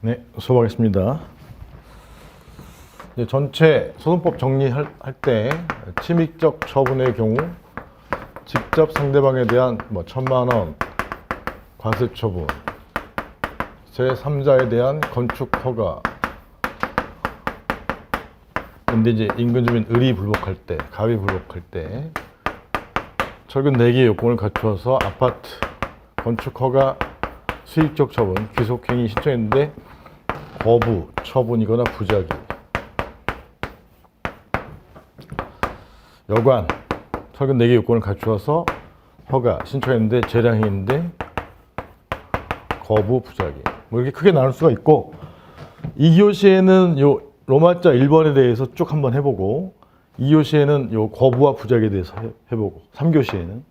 네, 수고하겠습니다. 이제 전체 소송법 정리할 때 침입적 처분의 경우 직접 상대방에 대한 1,000만 원 과세 처분, 제3자에 대한 건축 허가, 근데 이제 인근 주민 의리 불복할 때, 가위 불복할 때 철근 4개의 요건을 갖추어서 아파트 건축 허가 수익적 처분, 귀속행위 신청했는데 거부, 처분이거나 부작위, 여관, 철근 4개 요건을 갖추어서 허가 신청했는데 재량행위인데 거부, 부작위, 뭐 이렇게 크게 나눌 수가 있고, 2교시에는 요 로마자 1번에 대해서 쭉 한번 해보고, 2교시에는 요 거부와 부작위에 대해서 해보고, 3교시에는.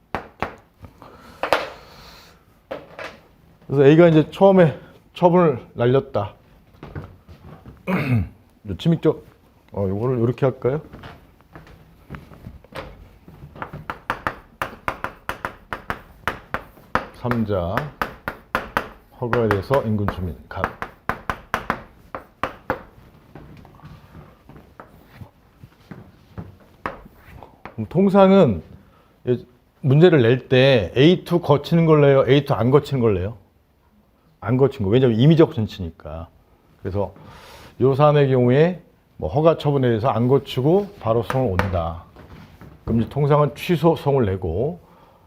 그래서 A가 이제 처음에 처분을 날렸다. 침입적, 요거를 이렇게 할까요? 삼자 허가에 대해서 인근 주민 갑. 통상은 문제를 낼 때 A2 거치는 걸 내요? A2 안 거치는 걸 내요? 안 거친 거. 왜냐하면 임의적 전치니까. 그래서 요 사안의 경우에 허가 처분에 대해서 안 거치고 바로 소송을 온다. 그럼 이제 통상은 취소송을 내고,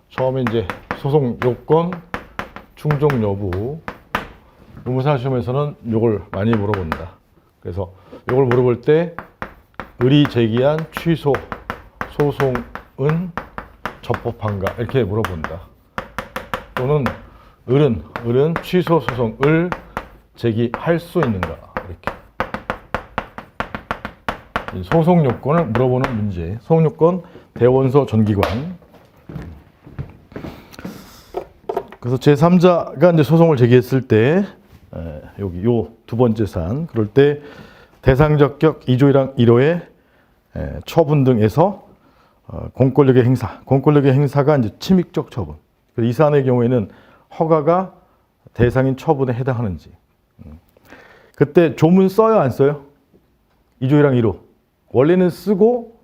처음에 이제 소송 요건, 충족 여부, 노무사 시험에서는 요걸 많이 물어본다. 그래서 요걸 물어볼 때 의리 제기한 취소 소송은 적법한가 이렇게 물어본다. 또는 을은 취소 소송을 제기할 수 있는가 이렇게. 소송 요건을 물어보는 문제. 소송 요건 대원서 전기관. 그래서 제3자가 이제 소송을 제기했을 때 여기 요 두 번째 사안, 그럴 때 대상적격 2조랑 1호의 처분 등에서 공권력의 행사가 이제 침입적 처분. 이 사안의 경우에는 허가가 대상인 처분에 해당하는지. 그때 조문 써요, 안 써요? 2조랑 1호. 원래는 쓰고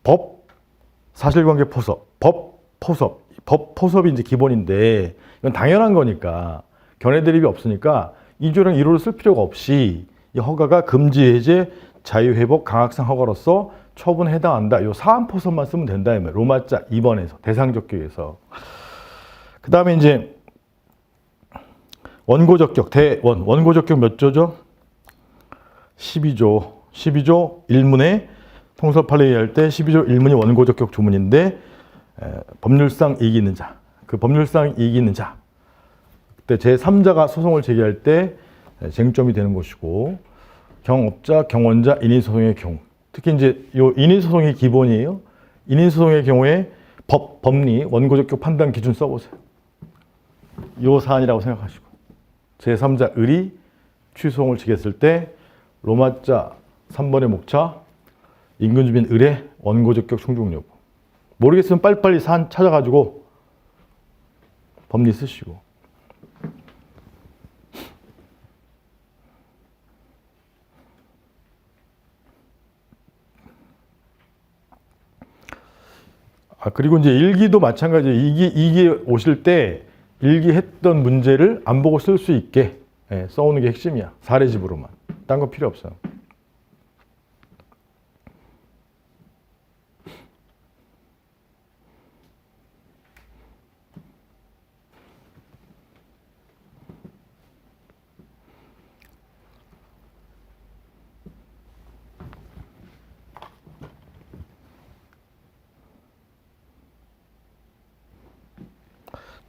법, 사실관계 포섭, 법 포섭이 이제 기본인데 이건 당연한 거니까 견해 대립이 없으니까 2조랑 1호를 쓸 필요가 없이 이 허가가 금지 해제 자유회복 강학상 허가로서 처분에 해당한다. 이 사안 포섭만 쓰면 된다. 로마자 2번에서 대상적격에서. 그 다음에 이제 원고적격 원고적격 몇 조죠? 12조 1문에 통설 판례 할 때 12조 1문이 원고적격 조문인데 법률상 이익이 있는 자, 그 법률상 이익이 있는 자, 그때 제3자가 소송을 제기할 때 쟁점이 되는 것이고, 경업자, 경원자, 인인소송의 경우, 특히 이제 요 인인소송이 기본이에요. 인인소송의 경우에 법리, 원고적격 판단 기준 써보세요. 요 사안이라고 생각하시고, 제3자 의리 취소송을 제기했을 때 로마자 3번의 목차, 인근주민 의뢰, 원고적격 충족 여부. 모르겠으면 빨리빨리 사안 찾아가지고 법리 쓰시고. 그리고 이제 일기도 마찬가지예요. 이기 오실 때 일기했던 문제를 안 보고 쓸 수 있게 써오는 게 핵심이야. 사례집으로만. 딴 거 필요 없어요.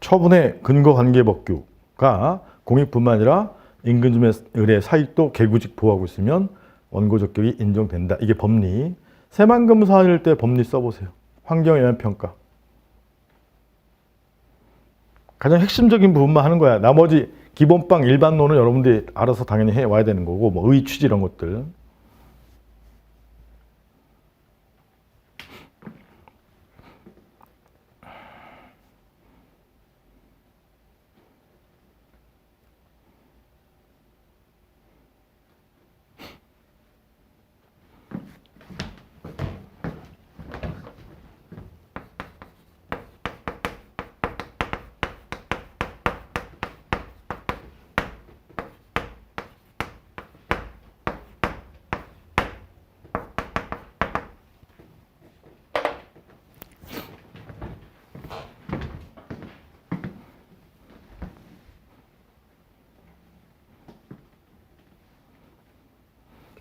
처분의 근거관계법규가 공익뿐만 아니라 인근주민 의뢰 사익도 개구직 보호하고 있으면 원고적격이 인정된다. 이게 법리. 새만금 사안일 때 법리 써보세요. 환경영향평가. 가장 핵심적인 부분만 하는 거야. 나머지 기본빵 일반론은 여러분들이 알아서 당연히 해와야 되는 거고, 의 취지 이런 것들.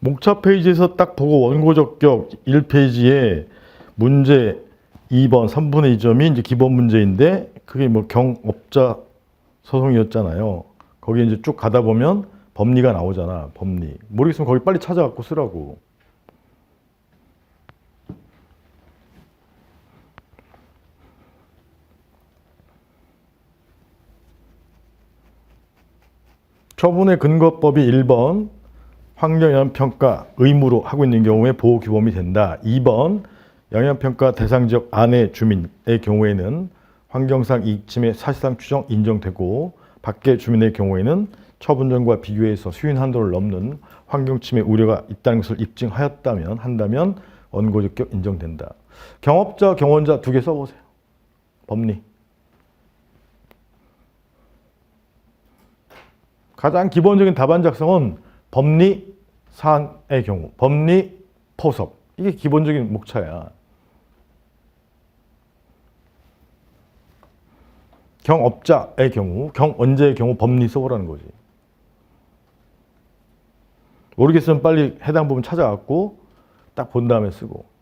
목차 페이지에서 딱 보고 원고 적격 1페이지에 문제 2번 3분의 2점이 이제 기본 문제인데 그게 뭐 경업자 소송이었잖아요. 거기 이제 쭉 가다 보면 법리가 나오잖아. 법리. 모르겠으면 거기 빨리 찾아갖고 쓰라고. 처분의 근거법이 1번 환경영향평가 의무로 하고 있는 경우에 보호규범이 된다. 2번 영향평가 대상지역 안의 주민의 경우에는 환경상 이익침해 사실상 추정 인정되고 밖의 주민의 경우에는 처분전과 비교해서 수인 한도를 넘는 환경침해 우려가 있다는 것을 입증하였다면 원고적격 인정된다. 경업자, 경원자 두 개 써보세요. 법리. 가장 기본적인 답안 작성은 법리 사안의 경우, 법리 포섭. 이게 기본적인 목차야. 경업자의 경우, 경원자의 경우 법리 써보라는 거지. 모르겠으면 빨리 해당 부분 찾아갖고 딱 본 다음에 쓰고.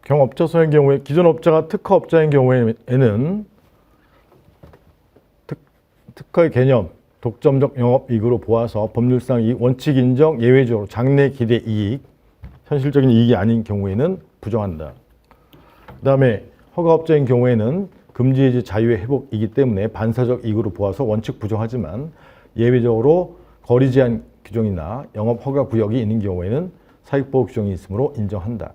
경업자소의 경우에 기존 업자가 특허업자인 경우에는 특허의 개념, 독점적 영업이익으로 보아서 법률상 이 원칙 인정, 예외적으로 장래 기대 이익, 현실적인 이익이 아닌 경우에는 부정한다. 그 다음에 허가업자인 경우에는 금지해지 자유의 회복이기 때문에 반사적 이익으로 보아서 원칙 부정하지만 예외적으로 거리 제한 규정이나 영업 허가 구역이 있는 경우에는 사익보호 규정이 있으므로 인정한다.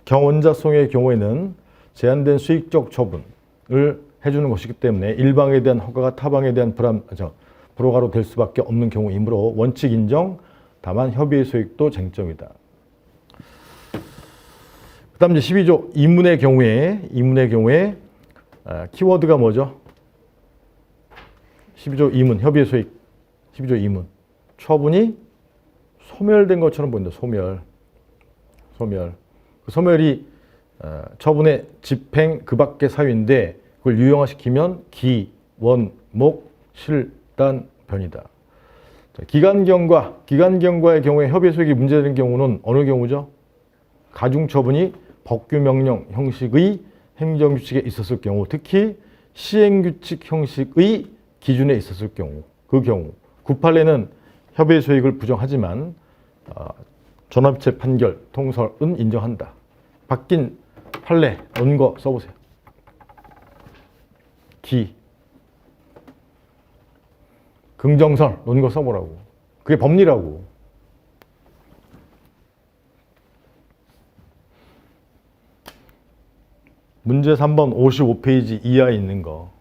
경원자소의 경우에는 제한된 수익적 처분을 해주는 것이기 때문에 일방에 대한 허가가 타방에 대한 불허가로 될 수밖에 없는 경우이므로 원칙 인정, 다만 협의의 소익도 쟁점이다. 그 다음 이제 12조 이문의 경우에 키워드가 뭐죠? 12조 이문, 협의의 소익. 12조 이문. 처분이 소멸된 것처럼 보인다. 소멸. 소멸이 처분의 집행 그 밖의 사유인데 그걸 유형화시키면 기, 원, 목, 실, 단, 변이다. 기간경과의 경우에 협의 소익이 문제되는 경우는 어느 경우죠? 가중처분이 법규명령 형식의 행정규칙에 있었을 경우, 특히 시행규칙 형식의 기준에 있었을 경우, 그 경우 9판례는 협의 소익을 부정하지만 전업체 판결, 통설은 인정한다. 바뀐 판례, 원고 써보세요. 기. 긍정설, 논거 써보라고. 그게 법리라고. 문제 3번 55페이지 이하에 있는 거.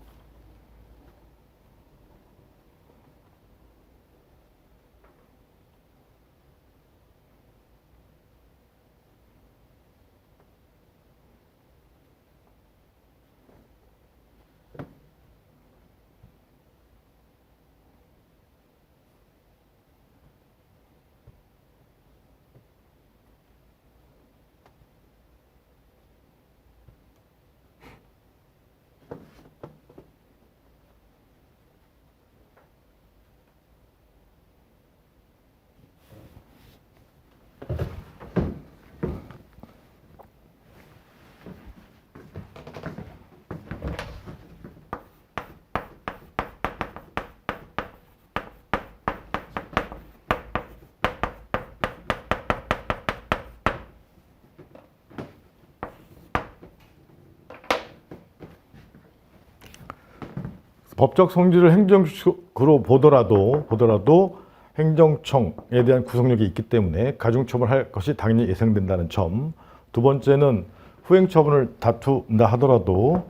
법적 성질을 행정적으로 보더라도 행정청에 대한 구속력이 있기 때문에 가중처벌할 것이 당연히 예상된다는 점. 두 번째는 후행처분을 다툰다 하더라도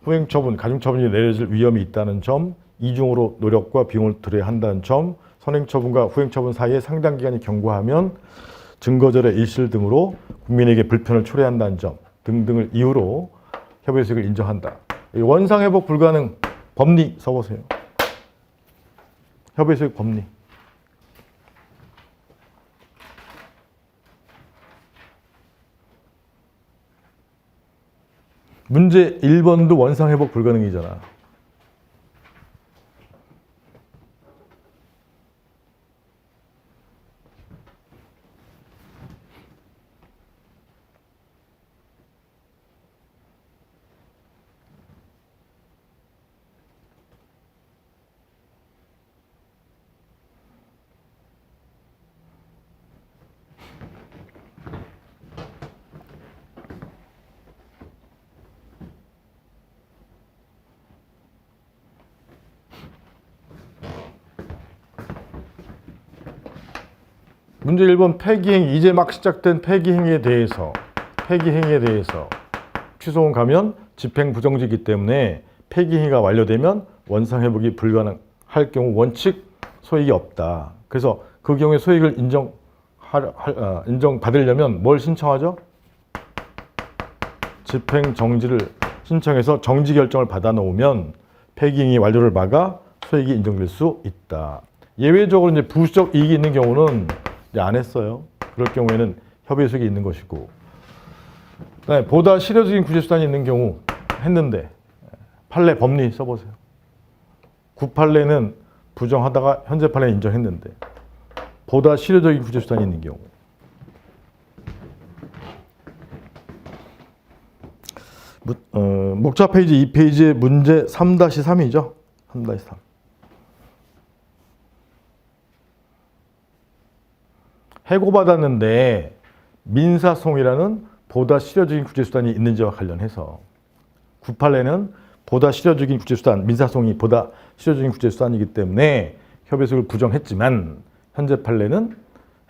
후행처분, 가중처분이 내려질 위험이 있다는 점, 이중으로 노력과 비용을 들여야 한다는 점, 선행처분과 후행처분 사이에 상당 기간이 경과하면 증거절의 일실 등으로 국민에게 불편을 초래한다는 점 등등을 이유로 협의 수익을 인정한다. 원상회복 불가능 법리 써보세요. 협의 수익 법리. 문제 1번도 원상회복 불가능이잖아. 문제 1번 폐기행, 이제 막 시작된 폐기행위에 대해서 취소원 가면 집행 부정지이기 때문에 폐기행위가 완료되면 원상회복이 불가능할 경우 원칙 소익이 없다. 그래서 그 경우에 소익을 인정받으려면 뭘 신청하죠? 집행 정지를 신청해서 정지 결정을 받아 놓으면 폐기행위 완료를 막아 소익이 인정될 수 있다. 예외적으로 이제 부수적 이익이 있는 경우는 이제 안 했어요. 그럴 경우에는 협의 수익이 있는 것이고, 그다음에 보다 실효적인 구제수단이 있는 경우 했는데 판례 법리 써보세요. 구판례는 부정하다가 현재 판례는 인정했는데 보다 실효적인 구제수단이 있는 경우. 목차 페이지 2페이지의 문제 3-3이죠. 3-3. 해고받았는데 민사소송이라는 보다 실효적인 구제수단이 있는지와 관련해서 구판례는 보다 실효적인 구제수단, 민사소송이 보다 실효적인 구제수단이기 때문에 협의수를 부정했지만 현재 판례는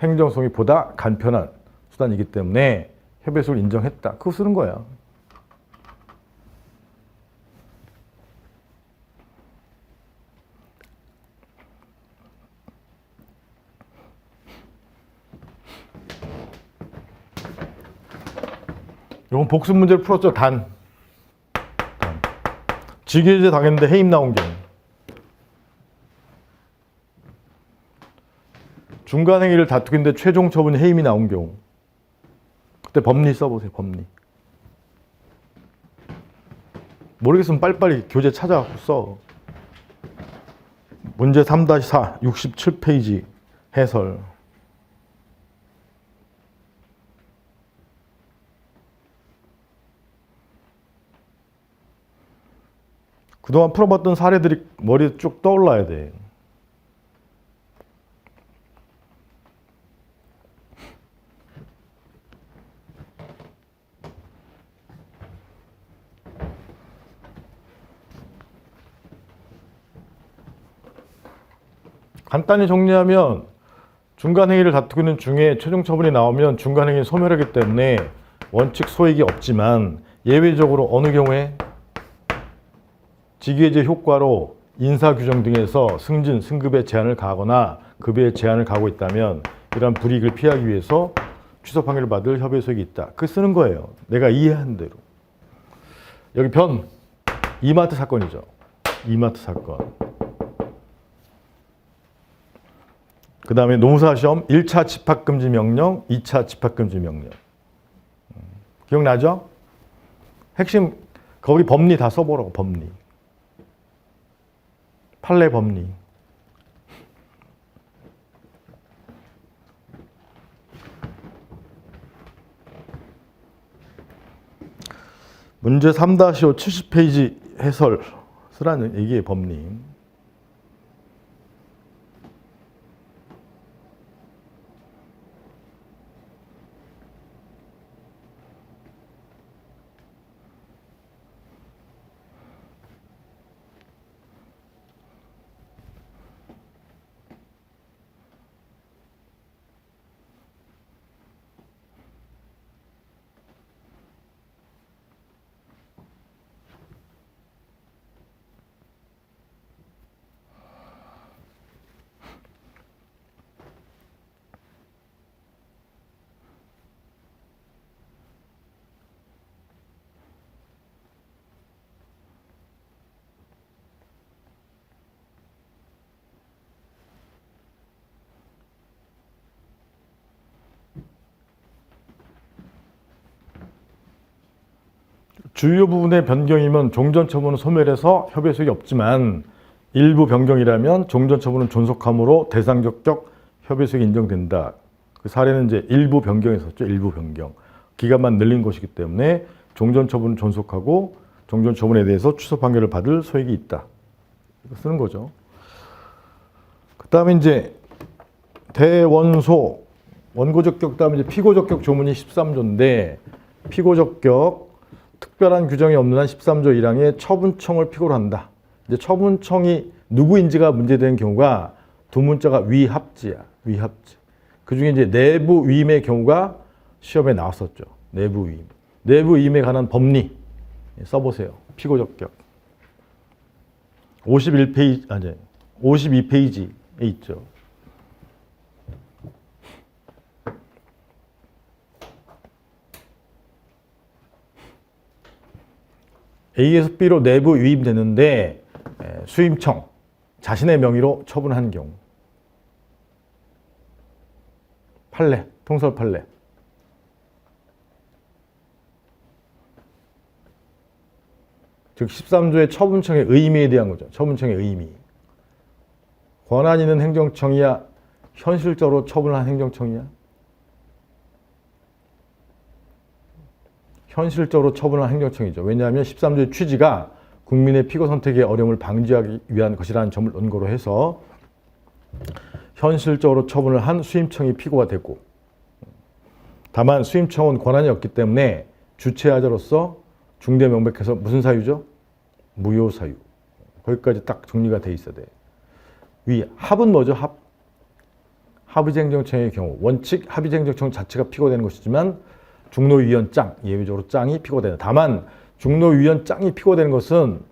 행정소송이 보다 간편한 수단이기 때문에 협의수를 인정했다. 그거 쓰는 거야. 이건 복습 문제를 풀었죠. 단. 직위해제 당했는데 해임 나온 경우. 중간 행위를 다투고 있는데 최종 처분이 해임이 나온 경우. 그때 법리 써보세요. 법리. 모르겠으면 빨리빨리 교재 찾아갖고 써. 문제 3-4 67페이지 해설. 그동안 풀어봤던 사례들이 머리에 쭉 떠올라야 돼. 간단히 정리하면 중간행위를 다투고 있는 중에 최종 처분이 나오면 중간행위 소멸하기 때문에 원칙 소익이 없지만 예외적으로 어느 경우에 직위해제 효과로 인사규정 등에서 승진, 승급에 제한을 가하거나 급여에 제한을 가하고 있다면 이러한 불이익을 피하기 위해서 취소 판결을 받을 협의 소익이 있다. 그 쓰는 거예요. 내가 이해한 대로. 여기 변, 이마트 사건이죠. 이마트 사건. 그 다음에 노무사시험 1차 집합금지 명령, 2차 집합금지 명령. 기억나죠? 핵심, 거기 법리 다 써보라고, 법리. 판례 법리. 문제 3-5 70페이지 해설 쓰라는 이게 법리. 주요 부분의 변경이면 종전처분은 소멸해서 협의 소용이 없지만 일부 변경이라면 종전처분은 존속함으로 대상적격 협의 소용이 인정된다. 그 사례는 이제 일부 변경이었죠. 일부 변경. 기간만 늘린 것이기 때문에 종전처분은 존속하고 종전처분에 대해서 취소 판결을 받을 소익이 있다. 이거 쓰는 거죠. 그 다음에 이제 대원소 원고적격 다음에 이제 피고적격 조문이 13조인데 피고적격 특별한 규정이 없는 한 13조 1항에 처분청을 피고로 한다. 이제 처분청이 누구인지가 문제되는 경우가 두 문자가 위합지야. 위합지. 그 중에 이제 내부 위임의 경우가 시험에 나왔었죠. 내부 위임. 내부 위임에 관한 법리 써보세요. 피고적격. 51페이지, 아니, 52페이지에 있죠. A에서 B로 내부 유임되는데 수임청, 자신의 명의로 처분한 경우. 판례, 통설 판례. 즉 13조의 처분청의 의미에 대한 거죠. 처분청의 의미. 권한 있는 행정청이야? 현실적으로 처분한 행정청이야? 현실적으로 처분한 행정청이죠. 왜냐하면 13조의 취지가 국민의 피고 선택의 어려움을 방지하기 위한 것이라는 점을 논거로 해서 현실적으로 처분을 한 수임청이 피고가 되고, 다만 수임청은 권한이 없기 때문에 주체하자로서 중대 명백해서 무슨 사유죠? 무효 사유. 거기까지 딱 정리가 돼 있어야 돼. 위 합은 뭐죠? 합. 합의제행정청의 경우 원칙 합의제행정청 자체가 피고되는 것이지만 중노위원장, 예외적으로 짱이 피고되는. 다만 중노위원장이 피고되는 것은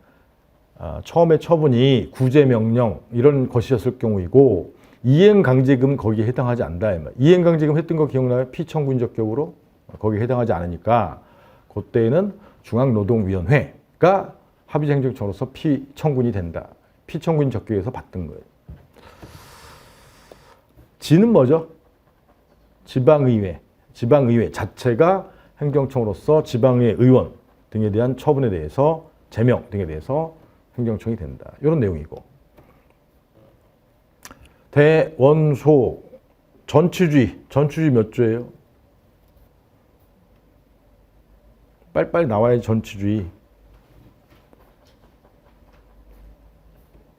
처음에 처분이 구제명령 이런 것이었을 경우이고 이행강제금 거기에 해당하지 않다. 이행강제금 했던 거 기억나요? 피청구인적격으로 거기에 해당하지 않으니까 그때는 중앙노동위원회가 합의제행정청으로서 피청구인이 된다. 피청구인 적격에서 받던 거예요. 지는 뭐죠? 지방의회. 지방의회 자체가 행정청으로서 지방의 의원 등에 대한 처분에 대해서 제명 등에 대해서 행정청이 된다. 이런 내용이고. 대원소 전취주의. 전취주의 몇 조예요? 빨리빨리 나와야지. 전취주의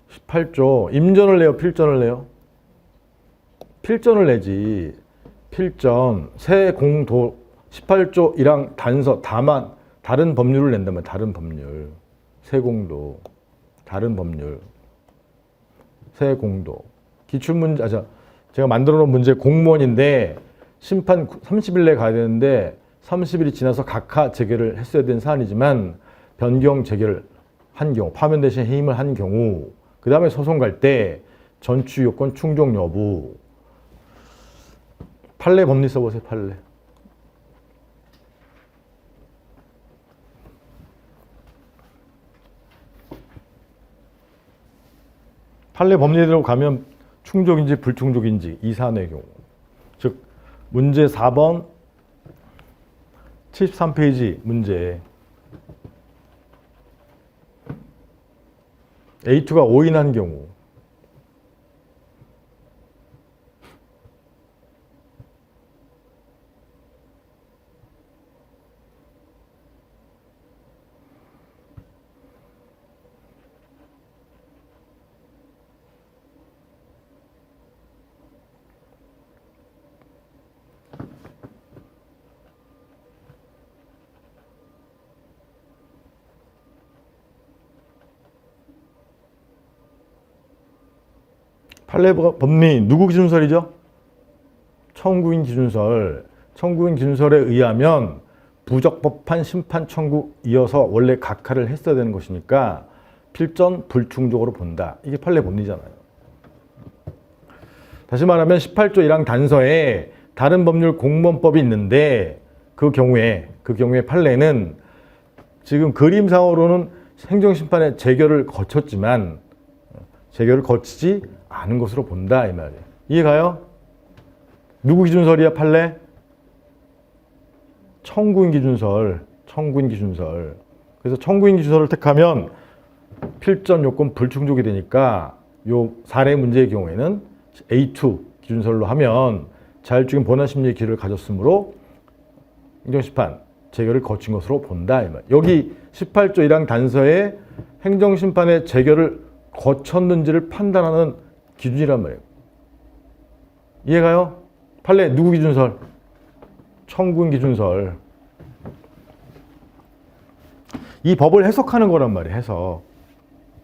18조. 임전을 내요? 필전을 내요? 필전을 내지. 필전, 세공도 18조 1항 단서 다만 다른 법률을 낸다면 다른 법률. 세공도 다른 법률. 세공도 기출문제. 제가 만들어 놓은 문제 공무원인데 심판 30일 내에 가야 되는데 30일이 지나서 각하 재개를 했어야 되는 사안이지만 변경 재개를 한 경우, 파면 대신 해임을 한 경우, 그 다음에 소송 갈 때 전취 요건 충족 여부. 판례 법리 써보세요. 판례. 판례 법리대로 가면 충족인지 불충족인지 이 사안의 경우. 즉 문제 4번 73페이지 문제. A2가 오인한 경우. 판례 법리 누구 기준설이죠? 청구인 기준설. 청구인 기준설에 의하면 부적법한 심판 청구 이어서 원래 각하를 했어야 되는 것이니까 필전 불충족으로 본다. 이게 판례 법리잖아요. 다시 말하면 18조 1항 단서에 다른 법률 공무원법이 있는데 그 경우에 판례는 지금 그림상으로는 행정심판의 재결을 거쳤지만 재결을 거치지 않은 것으로 본다 이 말이에요. 이해가요? 누구 기준설이야 판례? 청구인 기준설. 청구인 기준설. 그래서 청구인 기준서를 택하면 필전 요건 불충족이 되니까 요 사례 문제의 경우에는 A2 기준설로 하면 자율적인 본안 심리의 기회를 가졌으므로 행정심판 재결을 거친 것으로 본다. 이 말. 여기 18조 1항 단서에 행정심판의 재결을 거쳤는지를 판단하는 기준이란 말이에요. 이해가요? 판례 누구 기준설? 청구인 기준설. 이 법을 해석하는 거란 말이에요. 해석.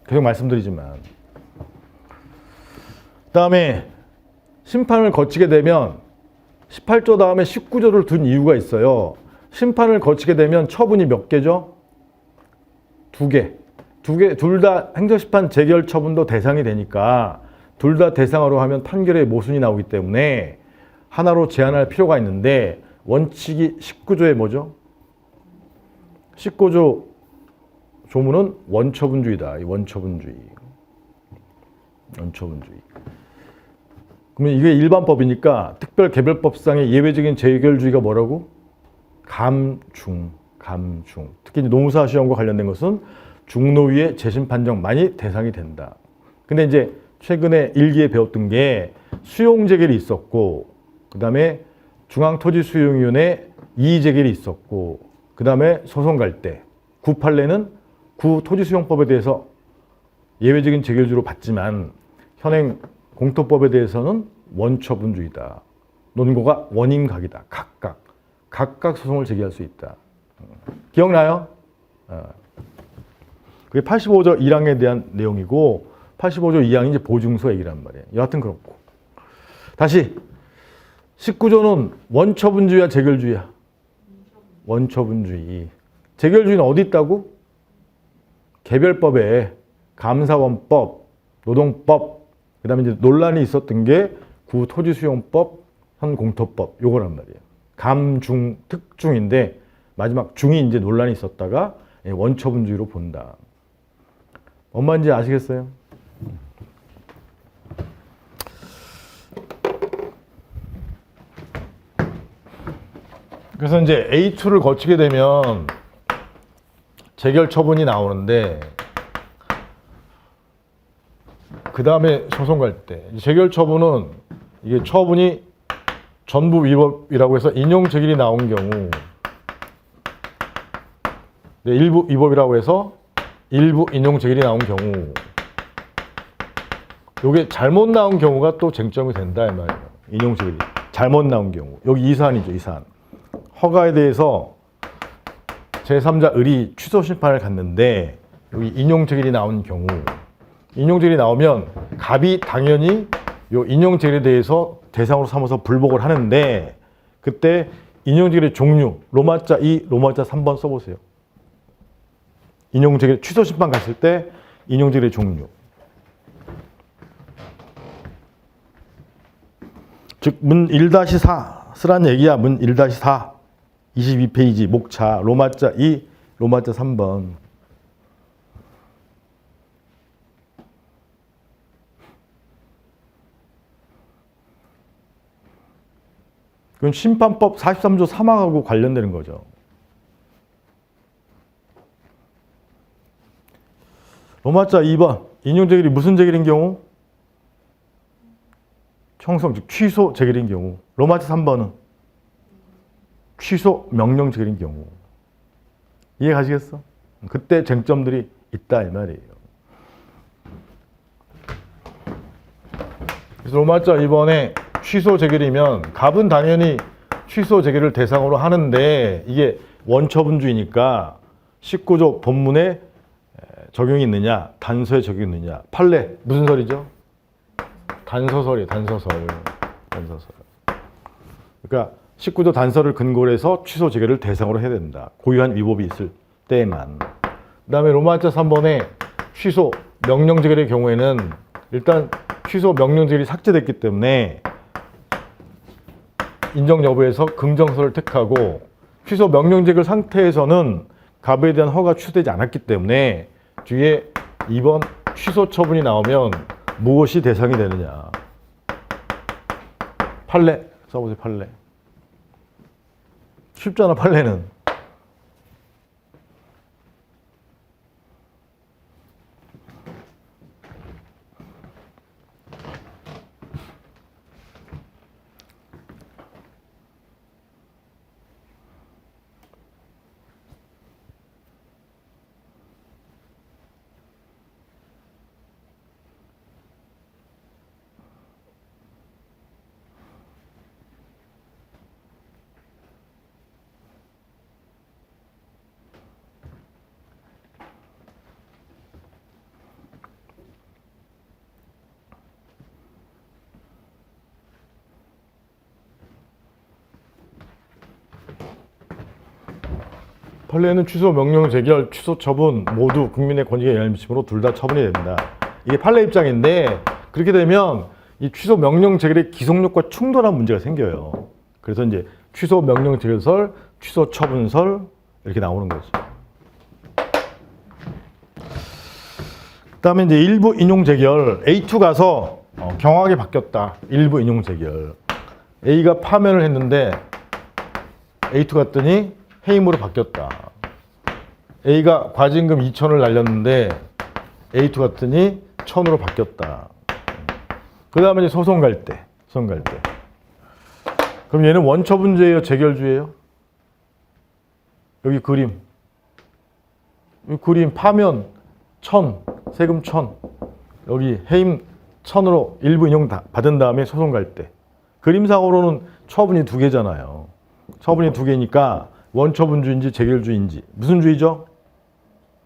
계속 말씀드리지만. 그 다음에 심판을 거치게 되면 18조 다음에 19조를 둔 이유가 있어요. 심판을 거치게 되면 처분이 몇 개죠? 두 개. 둘 다 행정심판 재결 처분도 대상이 되니까 둘 다 대상으로 하면 판결의 모순이 나오기 때문에 하나로 제한할 필요가 있는데 원칙이 19조에 뭐죠? 19조 조문은 원처분주의다. 이 원처분주의. 원처분주의. 그러면 이게 일반법이니까 특별 개별법상의 예외적인 재결주의가 뭐라고? 감중. 특히 이제 노무사 시험과 관련된 것은 중노위의 재심 판정만이 대상이 된다. 근데 이제 최근에 일기에 배웠던 게 수용 재결이 있었고, 그 다음에 중앙토지수용위원회 이의 재결이 있었고, 그 다음에 소송 갈 때 구판례는 구토지수용법에 대해서 예외적인 재결주로 봤지만 현행 공토법에 대해서는 원처분주의다. 논거가 원인각이다. 각각 소송을 제기할 수 있다. 기억나요? 그게 85조 1항에 대한 내용이고 85조 2항이 이제 보증서 얘기란 말이에요. 여하튼 그렇고. 다시 19조는 원처분주의야 재결주의야? 원처분주의. 재결주의는 어디 있다고? 개별법에 감사원법, 노동법, 그 다음에 이제 논란이 있었던 게 구토지수용법, 현공토법 요거란 말이에요. 감중, 특중인데 마지막 중이 이제 논란이 있었다가 원처분주의로 본다. 뭔 말인지 아시겠어요? 그래서 이제 A2를 거치게 되면 재결 처분이 나오는데 그 다음에 소송 갈 때 재결 처분은 이게 처분이 전부 위법이라고 해서 인용 재결이 나온 경우 일부 위법이라고 해서 일부 인용 재결이 나온 경우 이게 잘못 나온 경우가 또 쟁점이 된다 이 말이에요. 인용 재결이 잘못 나온 경우 여기 이 사안이죠. 이 사안. 허가에 대해서 제3자 을이 취소 심판을 갔는데 여기 인용 재결이 나온 경우 인용 재결이 나오면 갑이 당연히 요 인용 재결에 대해서 대상으로 삼아서 불복을 하는데 그때 인용 재결의 종류 로마자 2, 로마자 3번 써보세요. 인용 재결 취소 심판 갔을 때 인용 재결의 종류. 즉 문 1-4 쓰란 얘기야. 문 1-4 22페이지 목차 로마자 2, 로마자 3번. 그건 심판법 43조 3항하고 관련되는 거죠. 로마자 2번 인용 재결이 무슨 재결인 경우? 청성 즉 취소 재결인 경우. 로마자 3번은 취소 명령 재결인 경우. 이해 가시겠어? 그때 쟁점들이 있다 이 말이에요. 그래서 로마자 2번에 취소 재결이면 갑은 당연히 취소 재결을 대상으로 하는데 이게 원처분주의니까 19조 본문에 적용이 있느냐 단서에 적용이 있느냐. 판례 무슨 설이죠? 단서설이에요. 단서설. 그러니까 19조 단서를 근거로 해서 취소 재결을 대상으로 해야 된다. 고유한 위법이 있을 때만. 그 다음에 로마자 3번에 취소 명령 재결의 경우에는 일단 취소 명령 재결이 삭제됐기 때문에 인정 여부에서 긍정서를 택하고 취소 명령 재결 상태에서는 갑에 대한 허가 취소되지 않았기 때문에 뒤에 2번 취소 처분이 나오면 무엇이 대상이 되느냐. 판례 써보세요. 판례. 쉽잖아 판례는. 판례는 취소 명령 재결, 취소 처분 모두 국민의 권익에 영향을 미치므로 둘 다 처분이 된다. 이게 판례 입장인데 그렇게 되면 이 취소 명령 재결의 기속력과 충돌한 문제가 생겨요. 그래서 이제 취소 명령 재결설, 취소 처분설 이렇게 나오는 거죠. 그다음에 이제 일부 인용 재결 A2 가서 경하게 바뀌었다. 일부 인용 재결. A가 파면을 했는데 A2 갔더니 해임으로 바뀌었다. A가 과징금 2천을 날렸는데 A2 갔더니 1,000으로 바뀌었다. 그 다음에 이제 소송 갈 때. 그럼 얘는 원처분주예요? 재결주예요? 여기 그림. 이 그림 파면 1,000, 세금 1,000. 여기 해임 1,000으로 일부 인용 받은 다음에 소송 갈 때. 그림상으로는 처분이 두 개잖아요. 처분이 두 개니까 원처분주인지 재결주인지. 무슨 주의죠?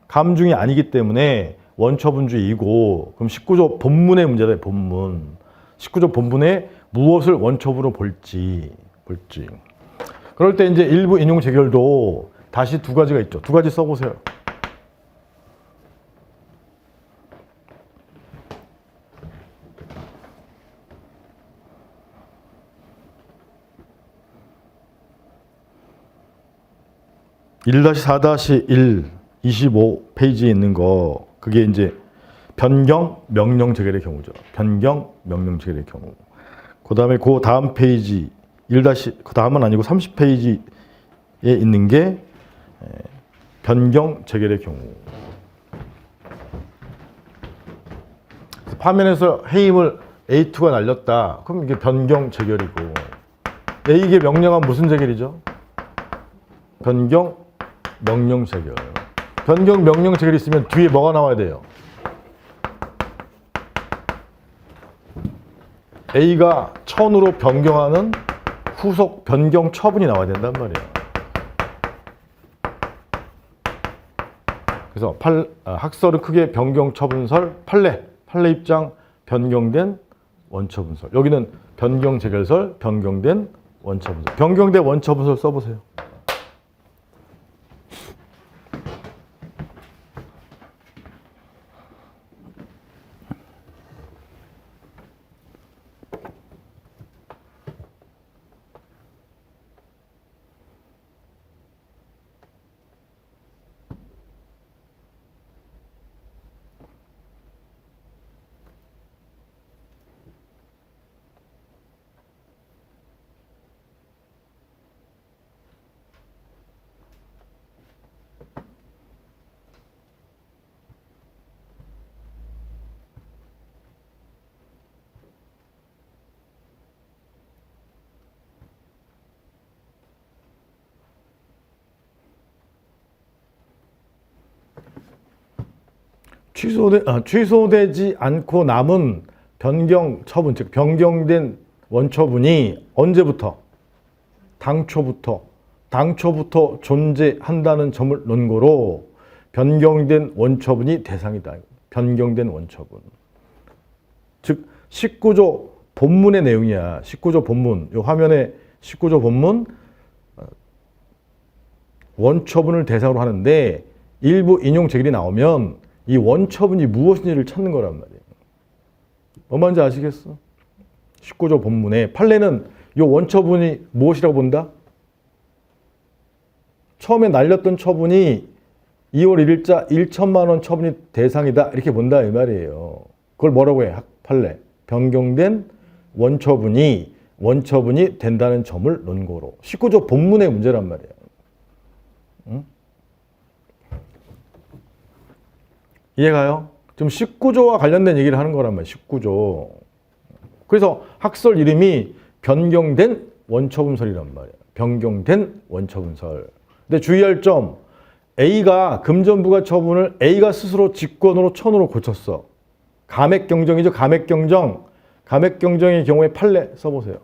감중이 아니기 때문에 원처분주의이고, 그럼 19조 본문의 문제다, 본문. 19조 본문에 무엇을 원처분으로 볼지. 그럴 때 이제 일부 인용 재결도 다시 두 가지가 있죠. 두 가지 써보세요. (1-4-1) 25페이지에 있는 거, 그게 이제 변경 명령 재결의 경우죠. 변경 명령 재결의 경우. 그 다음에 그 다음 페이지 그 다음은 아니고 30페이지에 있는 게 변경 재결의 경우. 파면에서 해임을 A2가 날렸다. 그럼 이게 변경 재결이고, A에게 명령한 무슨 재결이죠? 변경 명령 재결. 변경 명령 재결이 있으면 뒤에 뭐가 나와야 돼요? A가 1,000으로 변경하는 후속 변경 처분이 나와야 된단 말이에요. 그래서 학설은 크게 변경 처분설, 판례 입장 변경된 원처분설. 여기는 변경 재결설, 변경된 원처분설. 변경된 원처분설 써보세요. 취소되지 않고 남은 변경 처분, 즉 변경된 원처분이 언제부터? 당초부터 존재한다는 점을 논거로 변경된 원처분이 대상이다. 변경된 원처분. 즉 19조 본문의 내용이야. 19조 본문. 이 화면에 19조 본문 원처분을 대상으로 하는데 일부 인용 재결이 나오면 이 원처분이 무엇인지를 찾는 거란 말이에요. 뭔지 아시겠어? 19조 본문에 판례는 이 원처분이 무엇이라고 본다? 처음에 날렸던 처분이 2월 1일자 1천만 원 처분이 대상이다 이렇게 본다 이 말이에요. 그걸 뭐라고 해? 판례. 변경된 원처분이 된다는 점을 논거로. 19조 본문의 문제란 말이에요. 응? 이해가요? 지금 19조와 관련된 얘기를 하는 거란 말이에요. 19조. 그래서 학설 이름이 변경된 원처분설이란 말이에요. 변경된 원처분설. 근데 주의할 점, A가 금전부가 처분을 A가 스스로 직권으로 1,000으로 고쳤어. 감액경정이죠. 감액경정. 감액경정의 경우에 판례 써보세요.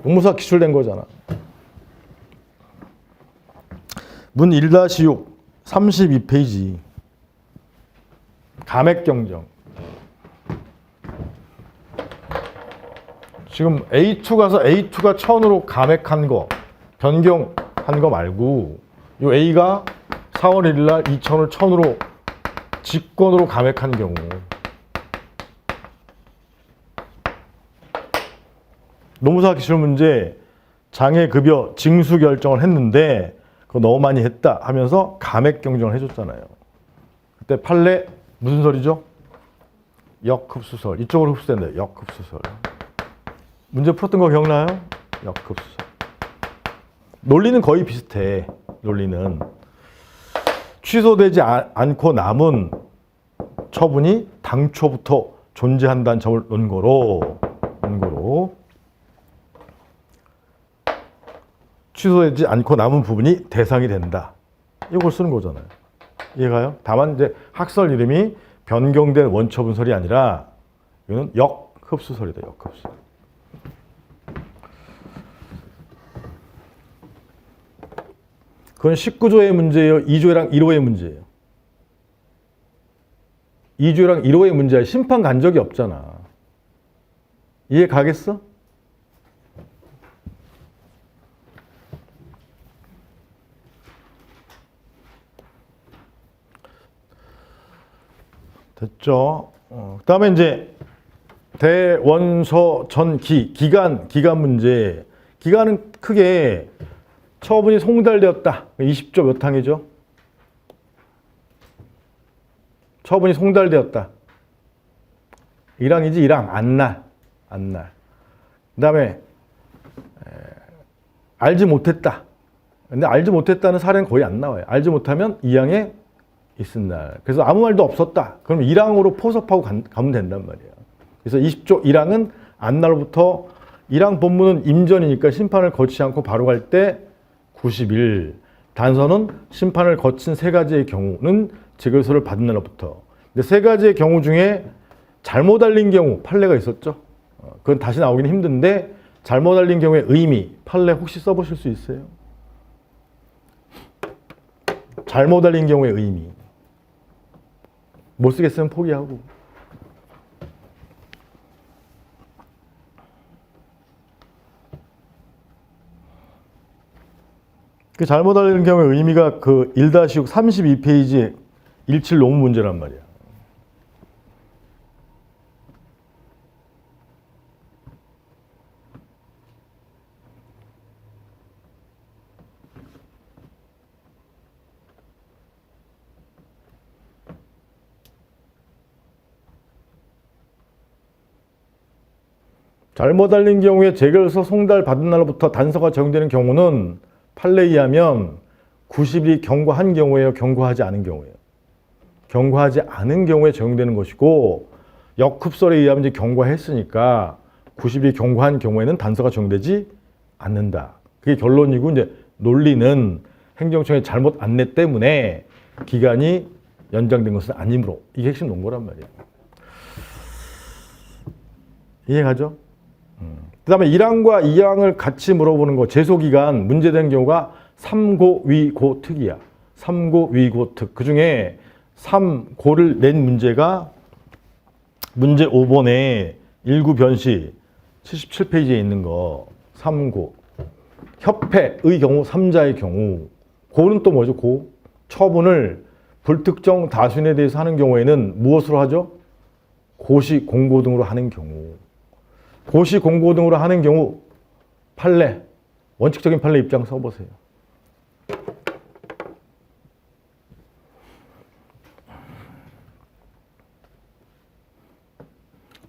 공무사 기출된 거잖아. 문 1-6 32페이지 감액경정. 지금 A2 가서 A2가 1,000으로 감액한 거 변경한 거 말고 요 A가 4월 1일 날 2천을 1000으로 직권으로 감액한 경우 노무사 기출 문제 장애급여 징수 결정을 했는데 그거 너무 많이 했다 하면서 감액 경정을 해줬잖아요. 그때 판례 무슨 설이죠? 역흡수설. 이쪽으로 흡수된다. 역흡수설. 문제 풀었던 거 기억나요? 역흡수설. 논리는 거의 비슷해. 논리는 취소되지 않고 남은 처분이 당초부터 존재한다는 점을 논거로 취소되지 않고 남은 부분이 대상이 된다. 이걸 쓰는 거잖아요. 이해가요? 다만 이제 학설 이름이 변경된 원처분설이 아니라 이거는 역흡수설이다. 역흡수. 그건 19조의 문제예요. 2조랑 1호의 문제예요. 2조랑 1호의 문제야. 심판 간 적이 없잖아. 이해 가겠어? 됐죠? 그 다음에 이제 대원서 전기, 기간 문제. 기간은 크게 처분이 송달되었다. 20조 몇 항이죠? 처분이 송달되었다. 1항이지 1항. 안날. 그 다음에 알지 못했다. 근데 알지 못했다는 사례는 거의 안 나와요. 알지 못하면 2항에 있은 날. 그래서 아무 말도 없었다. 그럼 1항으로 포섭하고 가면 된단 말이에요. 그래서 20조 1항은 안날로부터 1항 본문은 임전이니까 심판을 거치지 않고 바로 갈 때 90일. 단서는 심판을 거친 세 가지의 경우는 재결소를 받은 날로부터. 근데 세 가지의 경우 중에 잘못 알린 경우 판례가 있었죠. 그건 다시 나오기는 힘든데 잘못 알린 경우의 의미 판례 혹시 써보실 수 있어요? 잘못 알린 경우의 의미. 못 쓰겠으면 포기하고. 그 잘못 알린 경우의 의미가 그 1-6 32페이지에 17 논문 문제란 말이야. 잘못 알린 경우에 재결소 송달 받은 날로부터 단서가 적용되는 경우는 판례에 의하면 90일이 경과한 경우에요, 경과하지 않은 경우에요. 경과하지 않은 경우에 적용되는 것이고 역흡설에 의하면 이제 경과했으니까 90일이 경과한 경우에는 단서가 적용되지 않는다. 그게 결론이고 이제 논리는 행정청의 잘못 안내 때문에 기간이 연장된 것은 아니므로 이게 핵심 논거란 말이에요. 이해가죠? 그 다음에 1항과 2항을 같이 물어보는 거, 제소기간 문제되는 경우가 3고위고특이야. 3고위고특. 그 중에 3고를 낸 문제가 문제 5번에 1구 변시 77페이지에 있는 거 3고. 협회의 경우 3자의 경우. 고는 또 뭐죠? 고. 처분을 불특정 다수인에 대해서 하는 경우에는 무엇으로 하죠? 고시 공고 등으로 하는 경우. 고시 공고 등으로 하는 경우 판례, 원칙적인 판례 입장 써보세요.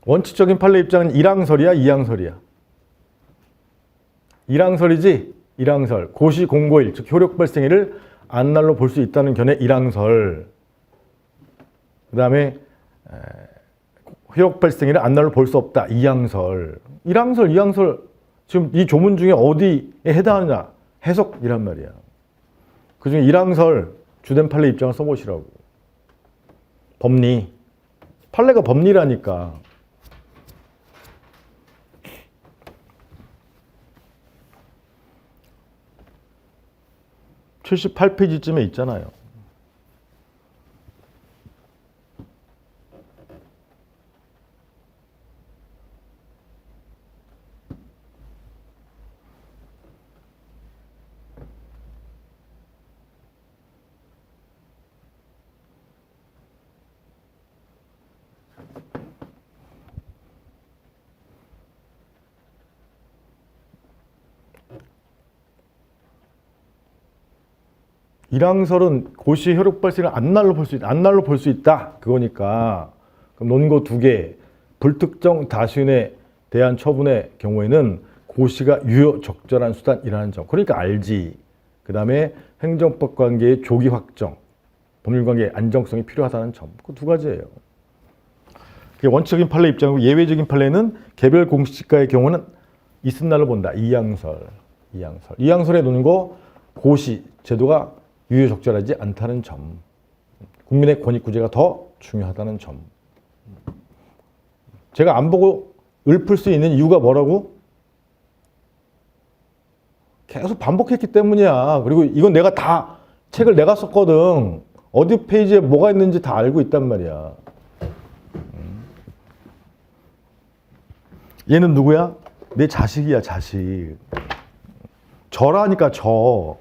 원칙적인 판례 입장은 1항설이야, 2항설이야? 1항설이지? 1항설. 고시 공고일, 즉 효력 발생일을 안날로 볼 수 있다는 견해 1항설. 그 다음에 효력 발생일을 안날로 볼 수 없다. 2항설. 1항설, 2항설 지금 이 조문 중에 어디에 해당하느냐? 해석이란 말이야. 그중에 1항설 주된 판례 입장을 써보시라고. 법리. 판례가 법리라니까. 78페이지쯤에 있잖아요. 일항설은 고시 효력 발생을 안날로 볼 수 있다. 그거니까. 그럼 논거 2개. 불특정 다수인에 대한 처분의 경우에는 고시가 유효 적절한 수단이라는 점. 그러니까 알지. 그 다음에 행정법 관계의 조기 확정, 법률 관계의 안정성이 필요하다는 점. 그 2가지예요. 원칙적인 판례 입장이고 예외적인 판례는 개별 공시지가의 경우는 이튿날로 본다. 이항설에 놓는 거 고시 제도가 유효 적절하지 않다는 점. 국민의 권익구제가 더 중요하다는 점. 제가 안 보고 읊을 수 있는 이유가 뭐라고? 계속 반복했기 때문이야. 그리고 이건 내가 다 책을 내가 썼거든. 어디 페이지에 뭐가 있는지 다 알고 있단 말이야. 얘는 누구야? 내 자식이야, 자식. 저라니까 저.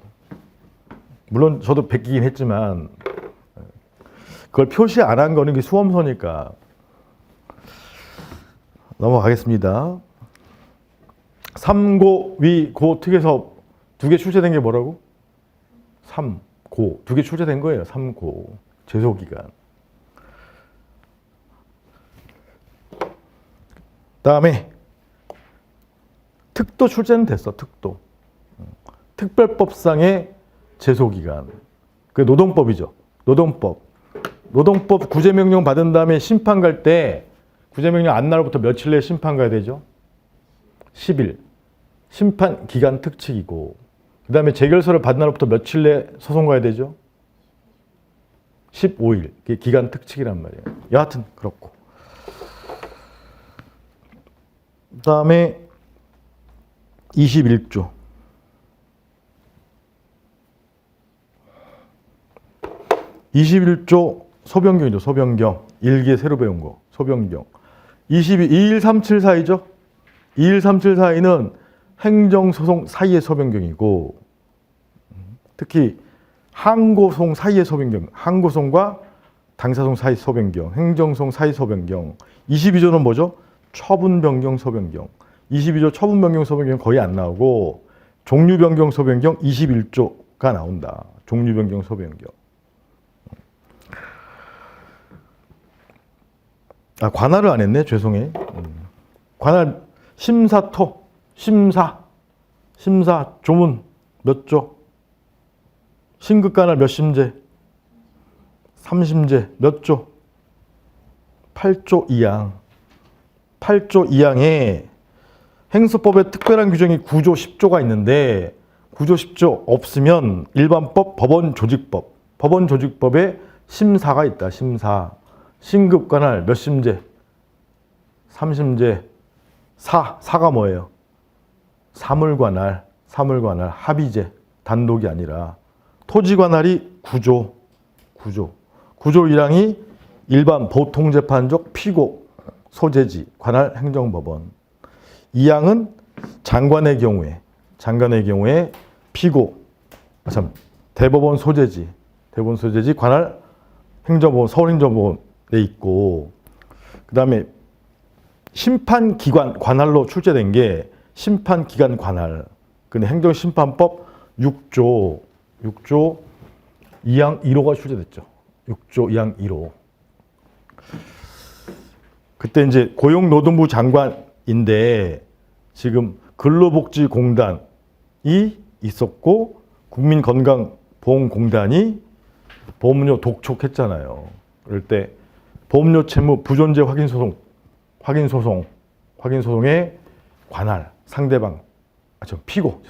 물론 저도 베끼긴 했지만 그걸 표시 안 한 거는 수험서니까. 넘어가겠습니다. 삼고, 위, 고 특에서 2개 출제된 게 뭐라고? 3, 고. 2개 출제된 거예요. 3, 고. 제소기간. 다음에 특도 출제는 됐어. 특도. 특별법상의 제소기간. 그게 노동법이죠. 노동법. 노동법 구제명령 받은 다음에 심판 갈 때 구제명령 안 날부터 며칠 내에 심판 가야 되죠? 10일. 심판 기간 특칙이고 그 다음에 재결서를 받은 날부터 며칠 내에 소송 가야 되죠? 15일. 그게 기간 특칙이란 말이에요. 여하튼 그렇고. 그 다음에 21조. 21조 소변경이죠. 소변경. 일기에 새로 배운 거. 소변경. 21374이죠. 21374는 행정소송 사이의 소변경이고 특히 항고송 사이의 소변경. 항고송과 당사송 사이 소변경. 행정소송 사이 소변경. 22조는 뭐죠? 처분변경 소변경. 22조 처분변경 소변경 거의 안 나오고 종류변경 소변경 21조가 나온다. 종류변경 소변경. 아, 관할을 안 했네. 죄송해. 관할 심사토. 심사 조문 몇 조? 신급관할 몇 심제? 3심제 몇 조? 8조 2항. 8조 2항에 행수법에 특별한 규정이 9조 10조가 있는데 9조 10조 없으면 일반법, 법원조직법. 법원조직법에 심사가 있다. 심사. 신급관할 몇 심제? 3심제. 사가 뭐예요? 사물관할, 합의제. 단독이 아니라. 토지관할이 9조 1항이 일반 보통재판적 피고 소재지 관할 행정법원. 2항은 장관의 경우에 피고 대법원 소재지 관할 행정법원 서울행정법원에 있고 그 다음에 심판기관 관할로 출제된 게 심판기관 관할. 근데 행정심판법 6조 2항 1호가 출제됐죠. 6조 2항 1호. 그때 이제 고용노동부 장관인데 지금 근로복지공단이 있었고 국민건강보험공단이 보험료 독촉했잖아요. 그럴 때 보험료 채무 부존재 확인소송의 관할 상대방 피고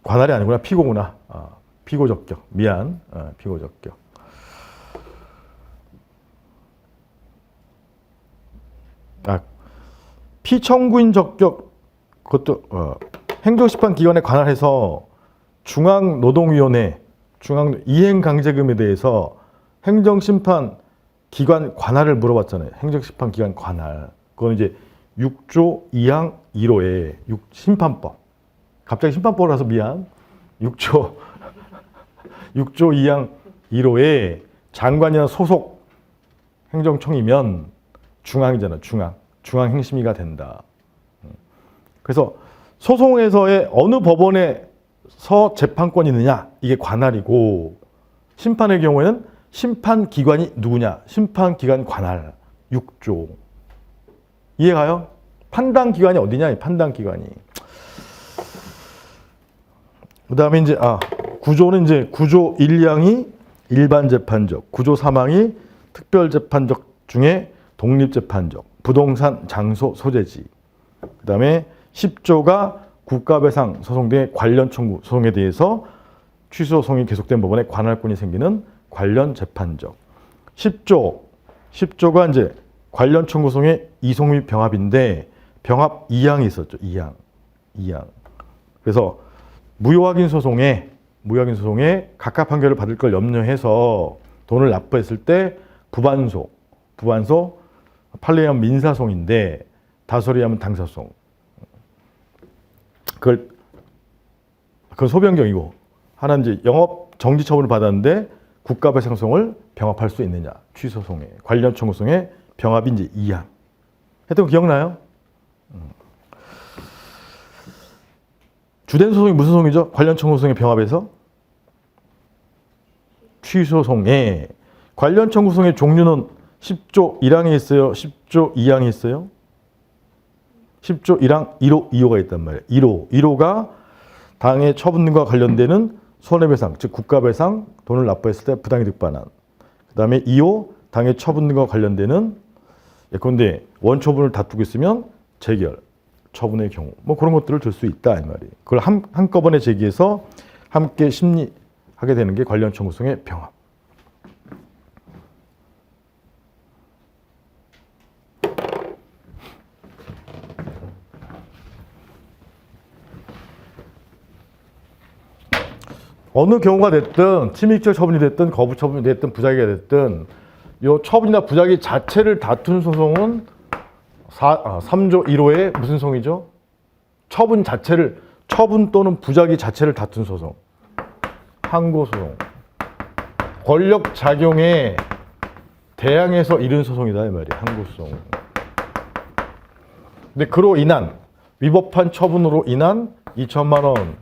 관할이 아니구나. 피고구나. 피고적격. 미안. 피고적격. 피청구인 적격 그것도 행정심판기관에 관할해서 중앙노동위원회 이행강제금에 대해서 행정심판기관 관할을 물어봤잖아요. 행정심판기관 관할. 그건 이제 6조 2항 1호에 심판법. 갑자기 심판법을 해서 미안. 6조 2항 1호에 장관이나 소속 행정청이면 중앙이잖아. 중앙행심위가 된다. 그래서 소송에서의 어느 법원에서 재판권이 있느냐, 이게 관할이고, 심판의 경우에는 심판기관이 누구냐, 심판기관 관할 6조. 이해가요? 판단기관이 어디냐, 이 판단기관이. 그 다음에 이제, 구조는 이제 구조 1항이 일반재판적, 구조 3항이 특별재판적 중에 독립재판적, 부동산, 장소, 소재지. 그 다음에 10조가 국가배상 소송 등 관련 청구 소송에 대해서 취소 소송이 계속된 법원에 관할권이 생기는 관련 재판적. 10조가 이제 관련 청구 소송의 이송 및 병합인데 병합 2항이 있었죠. 2항. 그래서 무효확인 소송에 각각 판결을 받을 걸 염려해서 돈을 납부했을 때 부반소 판례에 하면 민사소송인데 다소리에 하면 당사소송. 그건 소변경이고, 하나는 이제 영업 정지 처분을 받았는데 국가배상소송을 병합할 수 있느냐, 취소소송에 관련 청구소송에 병합이 이제 2항. 했던 거 기억나요? 주된 소송이 무슨 소송이죠? 관련 청구소송의 병합에서 취소소송에. 관련 청구소송의 종류는 10조 1항에 있어요? 10조 2항에 있어요? 10조 1항 1호, 2호가 있단 말이에요. 1호가 당의 처분 등과 관련되는 손해배상, 즉 국가배상, 돈을 납부했을 때 부당이득 반환. 그 다음에 2호, 당의 처분 등과 관련되는, 예컨대 원처분을 다투고 있으면 재결, 처분의 경우, 뭐 그런 것들을 들 수 있다 이 말이에요. 그걸 한꺼번에 제기해서 함께 심리하게 되는 게 관련 청구소송의 병합. 어느 경우가 됐든 침입적 처분이 됐든 거부 처분이 됐든 부작위가 됐든 이 처분이나 부작위 자체를 다툰 소송은 3조 1호의 무슨 소송이죠? 처분 또는 부작위 자체를 다툰 소송. 항고소송. 권력작용에 대항해서 이른 소송이다 이 말이에요. 항고소송. 근데 그로 인한 위법한 처분으로 인한 2천만 원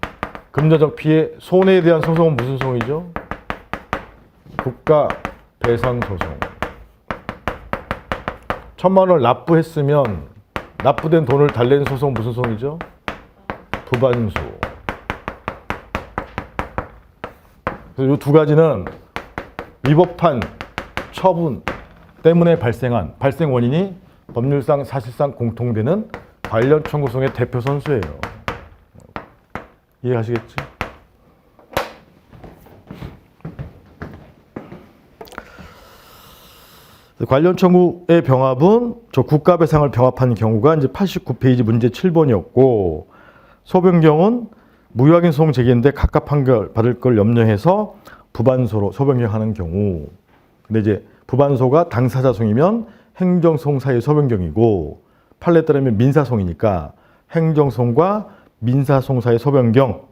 금전적 피해, 손해에 대한 소송은 무슨 소송이죠? 국가배상소송. 1,000만 원을 납부했으면 납부된 돈을 달래는 소송은 무슨 소송이죠? 부반소. 그래서 이 두 가지는 위법한 처분 때문에 발생 원인이 법률상 사실상 공통되는 관련 청구소송의 대표 선수예요. 이해하시겠지? 관련 청구의 병합은 저 국가배상을 병합한 경우가 이제 89페이지 문제 7번이었고, 소변경은 무효확인 소송 제기인데 각각 판결 받을 걸 염려해서 부반소로 소변경하는 경우. 근데 이제 부반소가 당사자송이면 행정소송 사이의 소변경이고, 판례에 따르면 민사소송이니까 행정소송과 민사소송 사이의 소변경.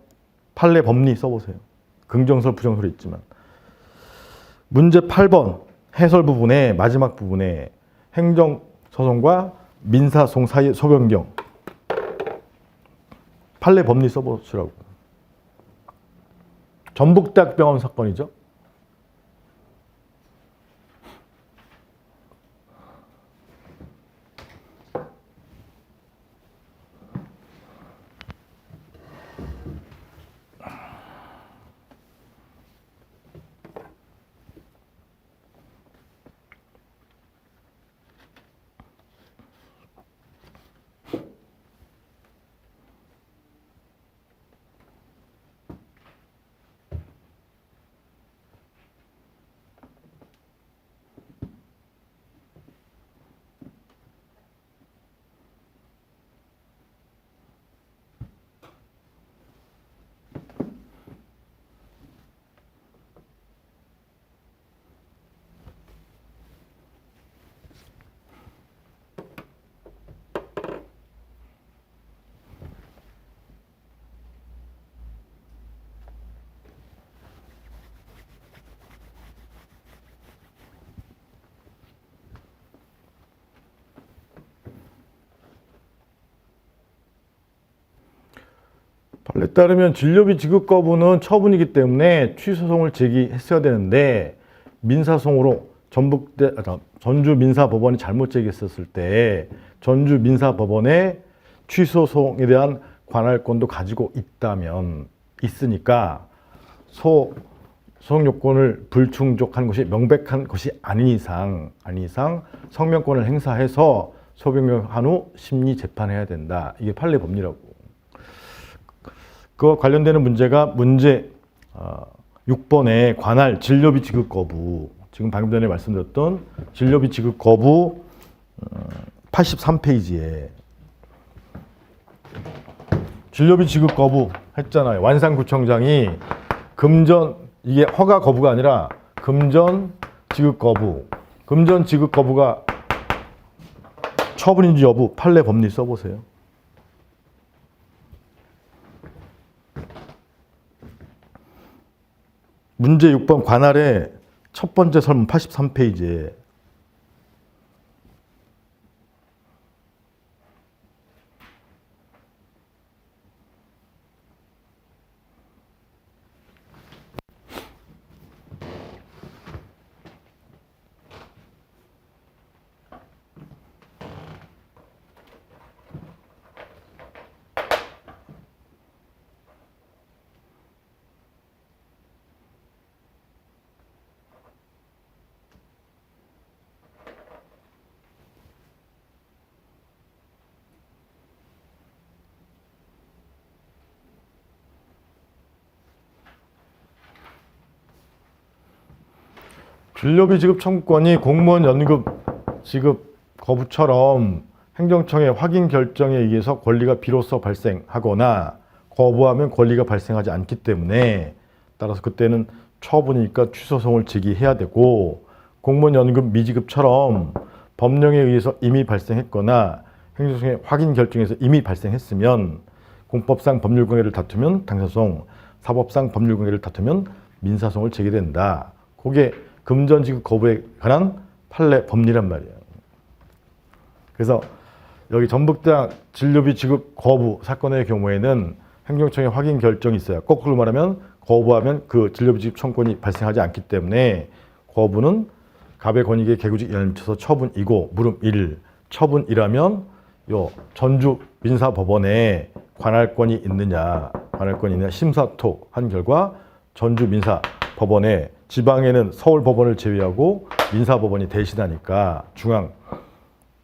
판례 법리 써보세요. 긍정설 부정설이 있지만. 문제 8번 해설 부분에 마지막 부분에 행정소송과 민사소송 사이의 소변경. 판례 법리 써보시라고. 전북대학병원 사건이죠. 판례에 따르면 진료비 지급 거부는 처분이기 때문에 취소송을 제기했어야 되는데 민사송으로 전주 민사법원이 잘못 제기했었을 때 전주 민사법원에 취소송에 대한 관할권도 가지고 있으니까 소송 요건을 불충족한 것이 명백한 것이 아닌 이상 성명권을 행사해서 소명한 후 심리 재판해야 된다. 이게 판례 법리라고. 그와 관련되는 문제가 문제 6번의 관할 진료비 지급 거부. 지금 방금 전에 말씀드렸던 진료비 지급 거부 83페이지에 진료비 지급 거부 했잖아요. 완산구청장이 금전, 이게 허가 거부가 아니라 금전 지급 거부. 금전 지급 거부가 처분인지 여부 판례 법리 써보세요. 문제 6번 관할의 첫 번째 설문 83페이지에 진료비 지급 청구권이 공무원 연금 지급 거부처럼 행정청의 확인 결정에 의해서 권리가 비로소 발생하거나 거부하면 권리가 발생하지 않기 때문에 따라서 그때는 처분이니까 취소송을 제기해야 되고 공무원 연금 미지급처럼 법령에 의해서 이미 발생했거나 행정청의 확인 결정에서 이미 발생했으면 공법상 법률관계를 다투면 당사소송, 사법상 법률관계를 다투면 민사소송을 제기된다. 그게 금전지급 거부에 관한 판례 법리란 말이에요. 그래서 여기 전북대학 진료비 지급 거부 사건의 경우에는 행정청의 확인 결정이 있어요. 거꾸로 말하면 거부하면 그 진료비 지급 청구권이 발생하지 않기 때문에 거부는 갑의 권익에 개구직 영향을 미쳐서 처분이고 물음 1. 처분이라면 요 전주 민사법원에 관할권이 있느냐 심사토 한 결과 전주 민사법원에 지방에는 서울법원을 제외하고 민사법원이 대신하니까 중앙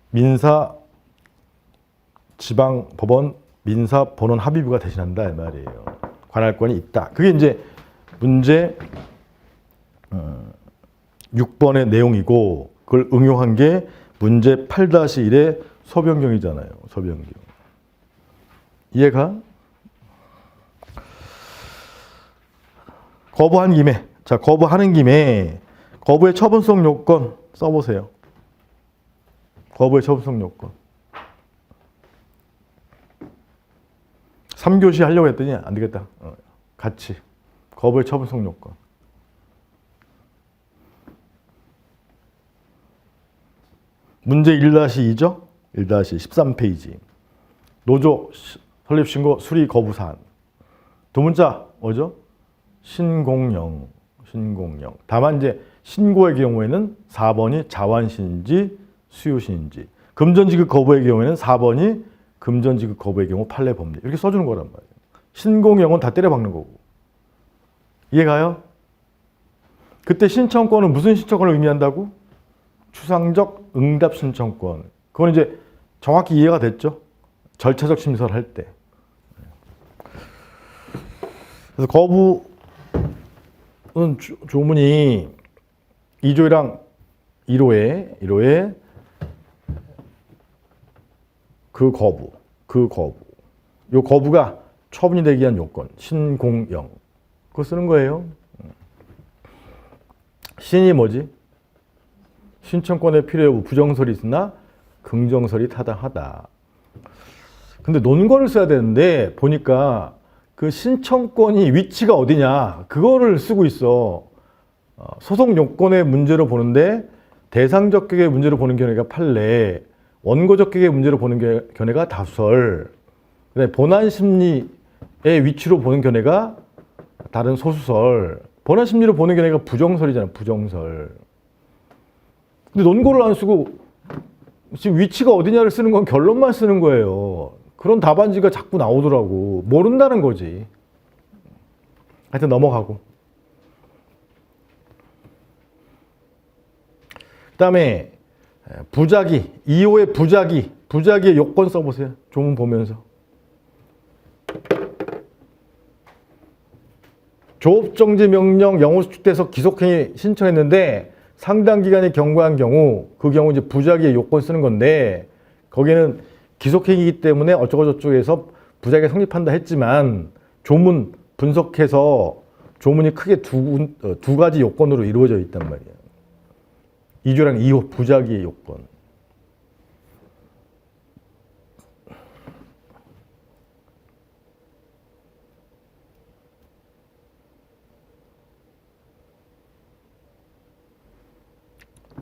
민사 지방법원 민사본원 합의부가 대신한다 이 말이에요. 관할권이 있다. 그게 이제 문제 6번의 내용이고 그걸 응용한 게 문제 8-1의 소변경이잖아요. 소변경. 이해가? 거부한 김에 거부하는 김에 거부의 처분성 요건 써보세요. 거부의 처분성 요건. 3교시 하려고 했더니 안 되겠다. 같이. 거부의 처분성 요건. 문제 1-2죠? 1-13페이지. 노조 설립신고 수리 거부 사안. 두 문자 뭐죠? 신공영. 다만 이제 신고의 경우에는 4번이 자완신인지 수요신인지, 금전지급 거부의 경우에는 4번이 금전지급 거부의 경우 판례 법리 이렇게 써주는 거란 말이에요. 신공영은 다 때려박는 거고. 이해가요? 그때 신청권은 무슨 신청권을 의미한다고? 추상적 응답 신청권. 그건 이제 정확히 이해가 됐죠? 절차적 심사를 할 때. 그래서 거부 조문이 2조랑 1호에 그 거부. 요 거부가 처분이 되기 위한 요건. 신공영. 그거 쓰는 거예요. 신이 뭐지? 신청권의 필요 여부 부정설이 있으나 긍정설이 타당하다. 근데 논거를 써야 되는데 보니까 그 신청권이 위치가 어디냐 그거를 쓰고 있어. 소송 요건의 문제로 보는데 대상적 격의 문제로 보는 견해가 판례, 원고적 격의 문제로 보는 견해가 다설. 본안 심리 위치로 보는 견해가 다른 소수설. 번화심리로 보는 견해가 부정설이잖아. 부정설. 근데 논고를 안 쓰고 지금 위치가 어디냐를 쓰는 건 결론만 쓰는 거예요. 그런 답안지가 자꾸 나오더라고. 모른다는 거지. 하여튼 넘어가고. 그 다음에 부작위. 2호의 부작위. 부작위의 요건 써보세요. 조문 보면서. 조업정지 명령 영호수축돼서 기속행위 신청했는데 상당 기간이 경과한 경우 그 경우 이제 부작위의 요건 쓰는 건데 거기는 기속행위이기 때문에 어쩌고저쩌고해서 부작위가 성립한다 했지만 조문 분석해서 조문이 크게 두 가지 요건으로 이루어져 있단 말이에요. 2조랑 2호 부작위의 요건.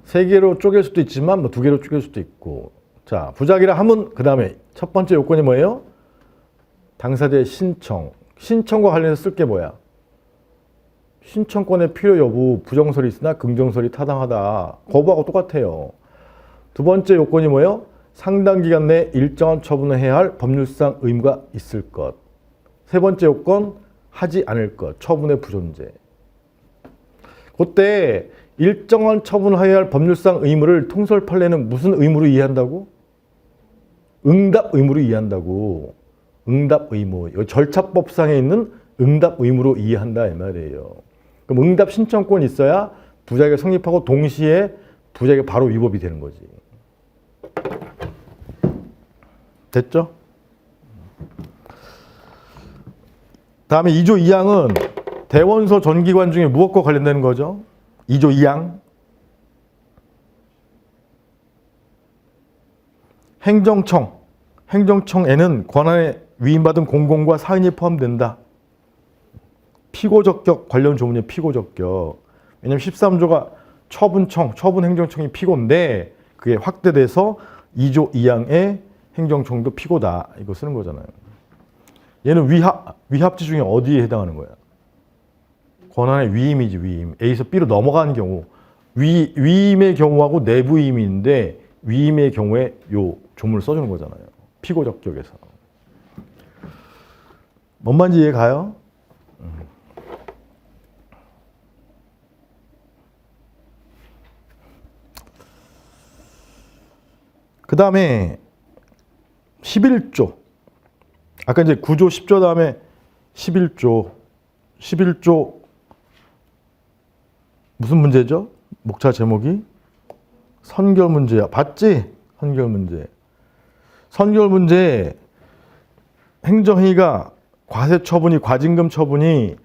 세 개로 쪼갤 수도 있지만 뭐 두 개로 쪼갤 수도 있고. 자, 부작위라 하면 그 다음에 첫 번째 요건이 뭐예요? 당사자의 신청. 신청과 관련해서 쓸 게 뭐야? 신청권의 필요 여부 부정설이 있으나 긍정설이 타당하다. 거부하고 똑같아요. 두 번째 요건이 뭐예요? 상당 기간 내에 일정한 처분을 해야 할 법률상 의무가 있을 것. 세 번째 요건 하지 않을 것. 처분의 부존재. 그때 일정한 처분을 해야 할 법률상 의무를 통설 판례는 무슨 의무로 이해한다고? 응답 의무로 이해한다고. 응답 의무. 절차법상에 있는 응답 의무로 이해한다 이 말이에요. 그럼 응답 신청권이 있어야 부작위가 성립하고 동시에 부작위가 바로 위법이 되는 거지. 됐죠? 다음에 2조 2항은 대원서 전기관 중에 무엇과 관련되는 거죠? 2조 2항. 행정청. 행정청에는 권한에 위임받은 공공과 사인이 포함된다. 피고적격 관련 조문이에요. 피고적격. 왜냐하면 13조가 처분청, 처분행정청이 피고인데 그게 확대돼서 2조 2항의 행정청도 피고다. 이거 쓰는 거잖아요. 얘는 위합지 중에 어디에 해당하는 거야? 권한의 위임이지, 위임. A에서 B로 넘어가는 경우. 위임의 경우하고 내부 위임인데 위임의 경우에 요 조문을 써주는 거잖아요. 피고적격에서. 뭔 말인지 이해 가요? 그 다음에 11조. 아까 이제 9조, 10조 다음에 11조. 11조 무슨 문제죠? 목차 제목이 선결 문제야. 봤지? 선결 문제. 선결 문제 행정행위가 과세 처분이 과징금 처분이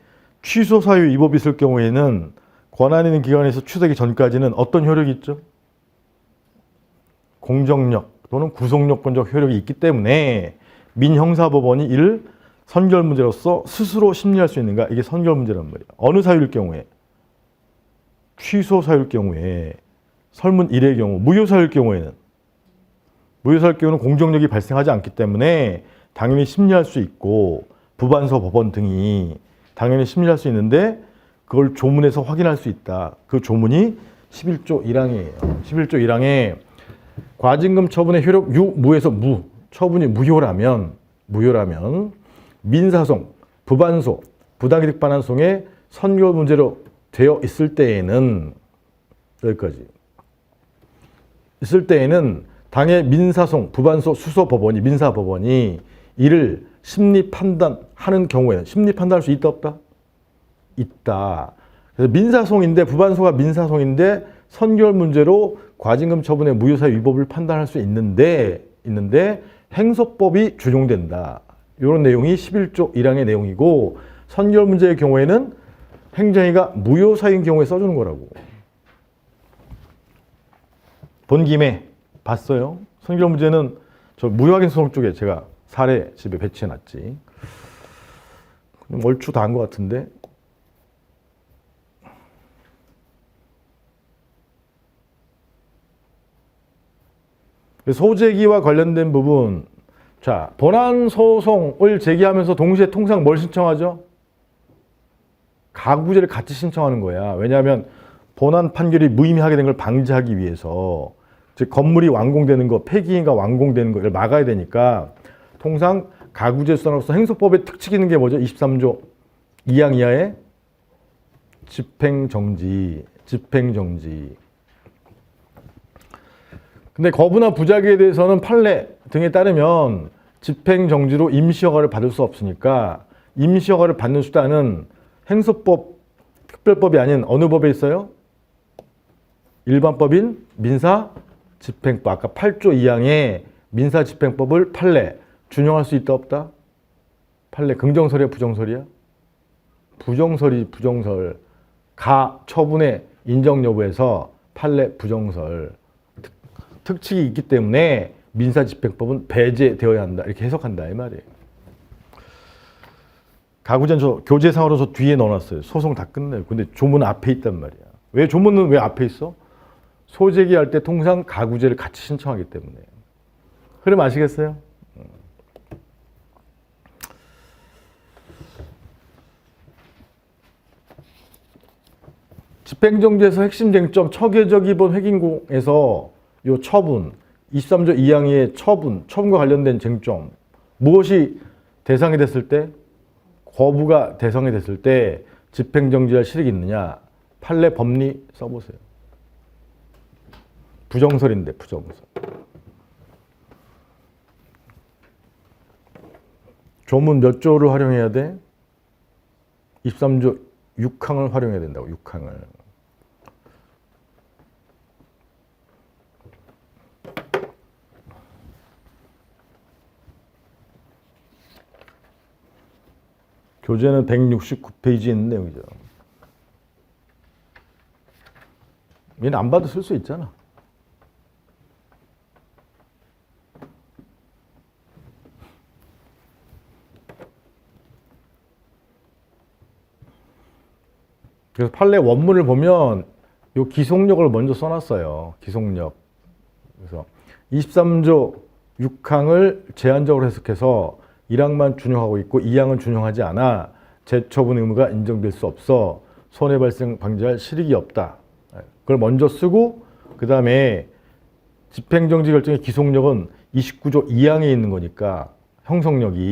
취소 사유 위법이 있을 경우에는 권한 있는 기관에서 취소하기 전까지는 어떤 효력이 있죠? 공정력 또는 구속요건적 효력이 있기 때문에 민형사법원이 이를 선결 문제로서 스스로 심리할 수 있는가? 이게 선결 문제란 말이에요. 어느 사유일 경우에? 취소 사유일 경우에, 설문 1의 경우, 무효 사유일 경우에는 무효 사유일 경우는 공정력이 발생하지 않기 때문에 당연히 심리할 수 있고 부반서 법원 등이 당연히 심리할 수 있는데 그걸 조문에서 확인할 수 있다. 그 조문이 11조 1항이에요. 11조 1항에 과징금 처분의 효력 유무에서 무, 처분이 무효라면 민사송, 부반소, 부당이득 반환송의 선결 문제로 되어 있을 때에는 여기까지 있을 때에는 당의 민사송, 부반소, 수소법원이 민사법원이 이를 심리 판단하는 경우에는 심리 판단할 수 있다 없다? 있다. 그래서 민사송인데 부반소가 민사송인데 선결 문제로 과징금 처분의 무효사유 위법을 판단할 수 있는데 행소법이 준용된다. 이런 내용이 11조 1항의 내용이고 선결 문제의 경우에는 행정위가 무효사유인 경우에 써주는 거라고. 본 김에 봤어요. 선결 문제는 저 무효확인 소송 쪽에 제가 사례 집에 배치해놨지. 얼추 다 한 것 같은데. 소재기와 관련된 부분 자, 본안 소송을 제기하면서 동시에 통상 뭘 신청하죠? 가구제를 같이 신청하는 거야. 왜냐하면 본안 판결이 무의미하게 된 걸 방지하기 위해서, 즉 건물이 완공되는 거, 폐기가 완공되는 거를 막아야 되니까 통상 가구제 수단으로서 행소법의 특칙이 있는 게 뭐죠? 23조 2항 이하의 집행정지. 근데 거부나 부작위에 대해서는 판례 등에 따르면 집행정지로 임시허가를 받을 수 없으니까 임시허가를 받는 수단은 행소법, 특별법이 아닌 어느 법에 있어요? 일반법인 민사집행법. 아까 8조 2항의 민사집행법을 판례 준용할 수 있다 없다? 판례 긍정설이야 부정설이야? 부정설. 가처분의 인정 여부에서 판례 부정설 특칙이 있기 때문에 민사집행법은 배제되어야 한다. 이렇게 해석한다 이 말이에요. 가구제는 저 교재상으로 저 뒤에 넣어놨어요. 소송 다 끝내요. 근데 조문 앞에 있단 말이야. 왜 조문은 왜 앞에 있어? 소제기할 때 통상 가구제를 같이 신청하기 때문에. 흐름 아시겠어요? 집행정지에서 핵심 쟁점 처계적 입원 획인공에서 요 처분 23조 2항의 처분과 관련된 쟁점 무엇이 대상이 됐을 때 거부가 대상이 됐을 때 집행정지할 실익이 있느냐 판례 법리 써보세요. 부정설인데 부정설. 조문 몇 조를 활용해야 돼? 23조 6항을 활용해야 된다고 6항을. 교재는 169페이지 있는 내용이죠. 얘는 안 봐도 쓸 수 있잖아. 그래서 판례 원문을 보면 요 기속력을 먼저 써놨어요. 기속력. 그래서 23조 6항을 제한적으로 해석해서 1항만 준용하고 있고 2항은 준용하지 않아 재처분 의무가 인정될 수 없어 손해 발생 방지할 실익이 없다. 그걸 먼저 쓰고 그 다음에 집행정지 결정의 기속력은 29조 2항에 있는 거니까 형성력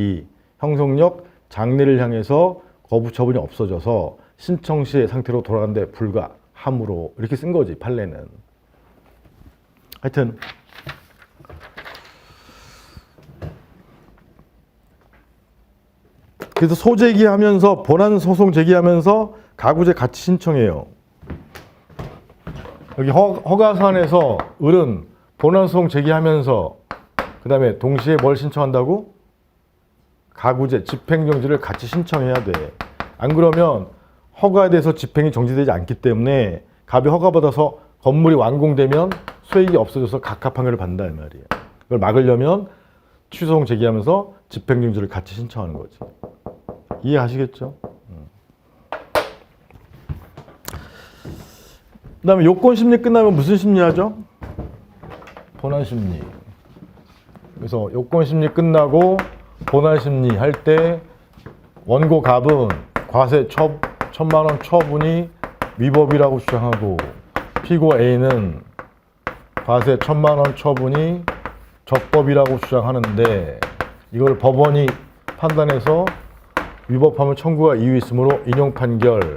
장래를 향해서 거부 처분이 없어져서 신청 시의 상태로 돌아간데 불가함으로 이렇게 쓴 거지 판례는. 하여튼 그래서 소제기하면서 본안 소송 제기하면서 가구제 같이 신청해요. 여기 허가사안에서 을은 본안 소송 제기하면서 그 다음에 동시에 뭘 신청한다고? 가구제, 집행정지를 같이 신청해야 돼. 안 그러면 허가에 대해서 집행이 정지되지 않기 때문에 갑이 허가받아서 건물이 완공되면 수익이 없어져서 각하 판결을 받는다 이 말이에요. 그걸 막으려면 취소송 제기하면서 집행정지를 같이 신청하는 거지. 이해하시겠죠? 그 다음에 요건심리 끝나면 무슨 심리 하죠? 본안심리. 그래서 요건심리 끝나고 본안심리 할 때 원고 갑은 과세 1,000만 원 처분이 위법이라고 주장하고 피고 A는 과세 1,000만 원 처분이 적법이라고 주장하는데 이걸 법원이 판단해서 위법하면 청구가 이유 있으므로 인용 판결,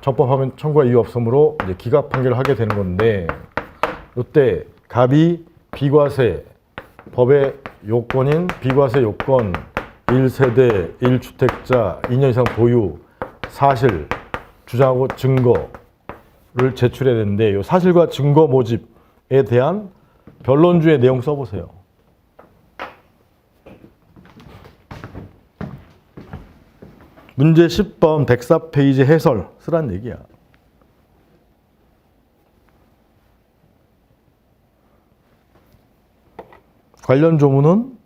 적법하면 청구가 이유 없으므로 이제 기각 판결을 하게 되는 건데 이때 갑이 비과세 법의 요건인 비과세 요건 1세대 1주택자 2년 이상 보유 사실 주장하고 증거를 제출해야 되는데 이 사실과 증거 모집에 대한 변론주의 내용 써보세요. 문제 10번 104페이지 해설 쓰란 얘기야. 관련 조문은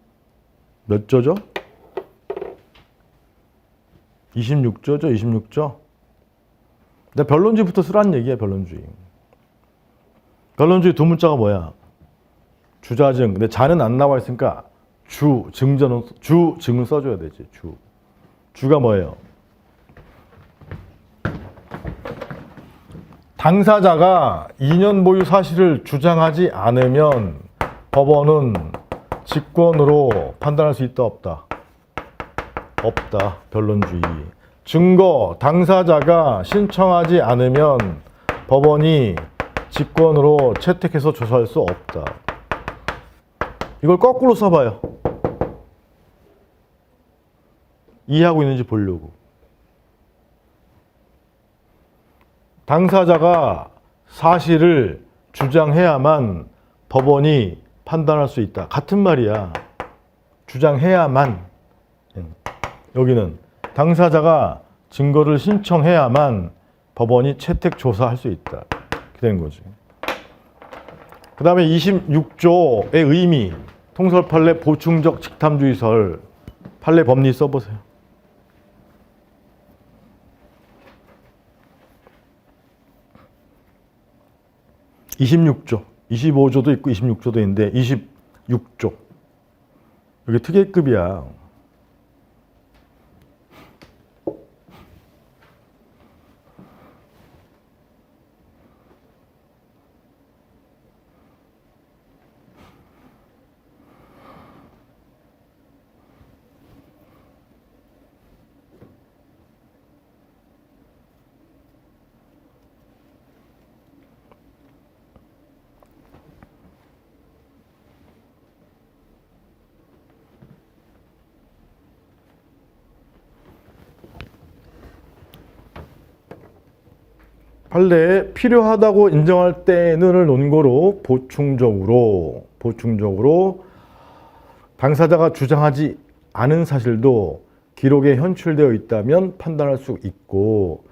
몇 조죠? 26조죠, 26조. 근데 변론주의부터 쓰란 얘기야, 변론주의. 변론주의 두 문자가 뭐야? 주자증. 근데 자는 안 나와 있으니까 증은 써줘야 되지. 주가 뭐예요? 당사자가 2년 보유 사실을 주장하지 않으면 법원은 직권으로 판단할 수 있다, 없다? 없다. 변론주의. 증거, 당사자가 신청하지 않으면 법원이 직권으로 채택해서 조사할 수 없다. 이걸 거꾸로 써봐요. 이해하고 있는지 보려고. 당사자가 사실을 주장해야만 법원이 판단할 수 있다. 같은 말이야. 주장해야만. 여기는 당사자가 증거를 신청해야만 법원이 채택 조사할 수 있다. 이렇게 되는 거지. 그 다음에 26조의 의미, 통설 판례 보충적 직탐주의설, 판례 법리 써보세요. 26조, 25조도 있고 26조도 있는데 26조. 여기 특례급이야. 판례에 필요하다고 인정할 때는을 논거로 보충적으로 당사자가 주장하지 않은 사실도 기록에 현출되어 있다면 판단할 수 있고,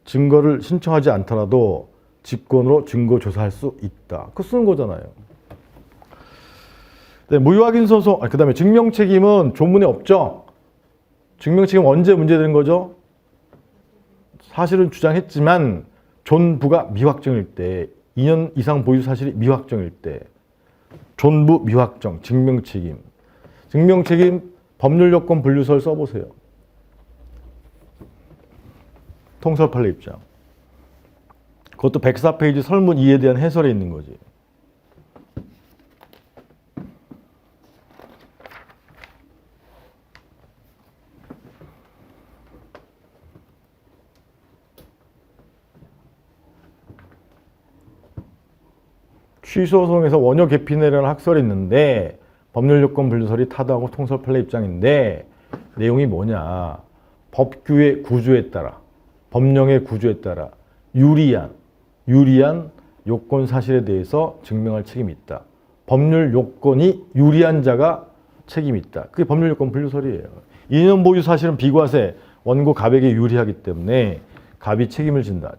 증거를 신청하지 않더라도 직권으로 증거 조사할 수 있다. 그거 쓰는 거잖아요. 네, 무효확인 소송, 그 다음에 증명책임은 조문에 없죠. 증명책임 언제 문제되는 거죠? 사실은 주장했지만 존부가 미확정일 때, 2년 이상 보유 사실이 미확정일 때, 존부 미확정, 증명책임. 증명책임 법률요건 분류설 써보세요. 통설 판례 입장. 그것도 104페이지 설문 2에 대한 해설에 있는 거지. 취소소송에서 원효 개피내라는 학설이 있는데 법률요건 분류설이 타당하고 통설 판례 입장인데, 내용이 뭐냐? 법규의 구조에 따라, 법령의 구조에 따라 유리한 요건 사실에 대해서 증명할 책임이 있다. 법률 요건이 유리한 자가 책임이 있다. 그게 법률요건 분류설이에요. 2년 보유 사실은 비과세, 원고 갑에게 유리하기 때문에 갑이 책임을 진다.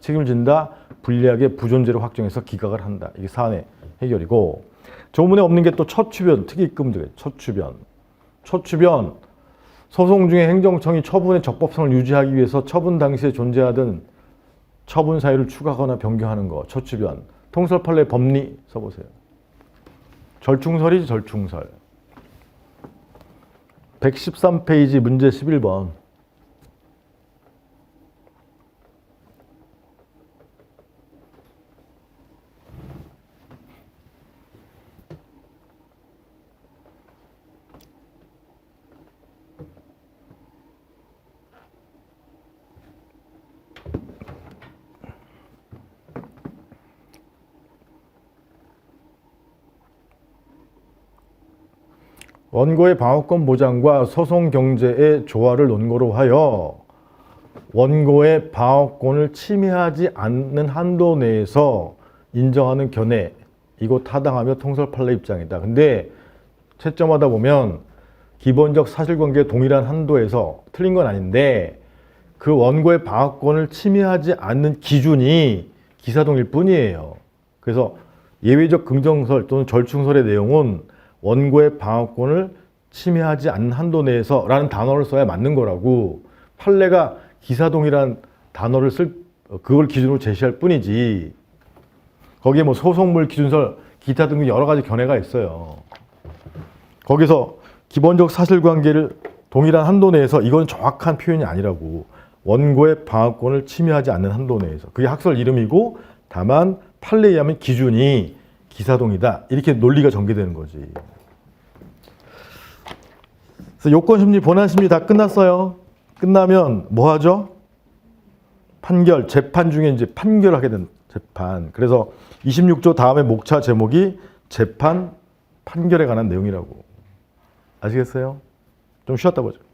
불리하게 부존재로 확정해서 기각을 한다. 이게 사안의 해결이고, 조문에 없는 게 또 처추변, 특이입금, 처추변. 소송 중에 행정청이 처분의 적법성을 유지하기 위해서 처분 당시에 존재하던 처분 사유를 추가하거나 변경하는 거, 처추변. 통설 판례 법리 써보세요. 절충설이지, 절충설. 113페이지 문제 11번. 원고의 방어권 보장과 소송 경제의 조화를 논거로 하여 원고의 방어권을 침해하지 않는 한도 내에서 인정하는 견해, 이거 타당하며 통설 판례 입장이다. 근데 채점하다 보면 기본적 사실관계 동일한 한도에서 틀린 건 아닌데, 그 원고의 방어권을 침해하지 않는 기준이 기사동일 뿐이에요. 그래서 예외적 긍정설 또는 절충설의 내용은 원고의 방어권을 침해하지 않는 한도 내에서 라는 단어를 써야 맞는 거라고, 판례가 기사동이란 단어를 그걸 기준으로 제시할 뿐이지, 거기에 뭐 소송물 기준설, 기타 등등 여러 가지 견해가 있어요. 거기서 기본적 사실관계를 동일한 한도 내에서 이건 정확한 표현이 아니라고. 원고의 방어권을 침해하지 않는 한도 내에서. 그게 학설 이름이고 다만 판례에 의하면 기준이 기사동이다. 이렇게 논리가 전개되는 거지. 그래서 요건심리, 본안심리 다 끝났어요. 끝나면 뭐 하죠? 판결, 재판 중에 이제 판결하게 된 재판. 그래서 26조 다음에 목차 제목이 재판, 판결에 관한 내용이라고. 아시겠어요? 좀 쉬었다 보죠.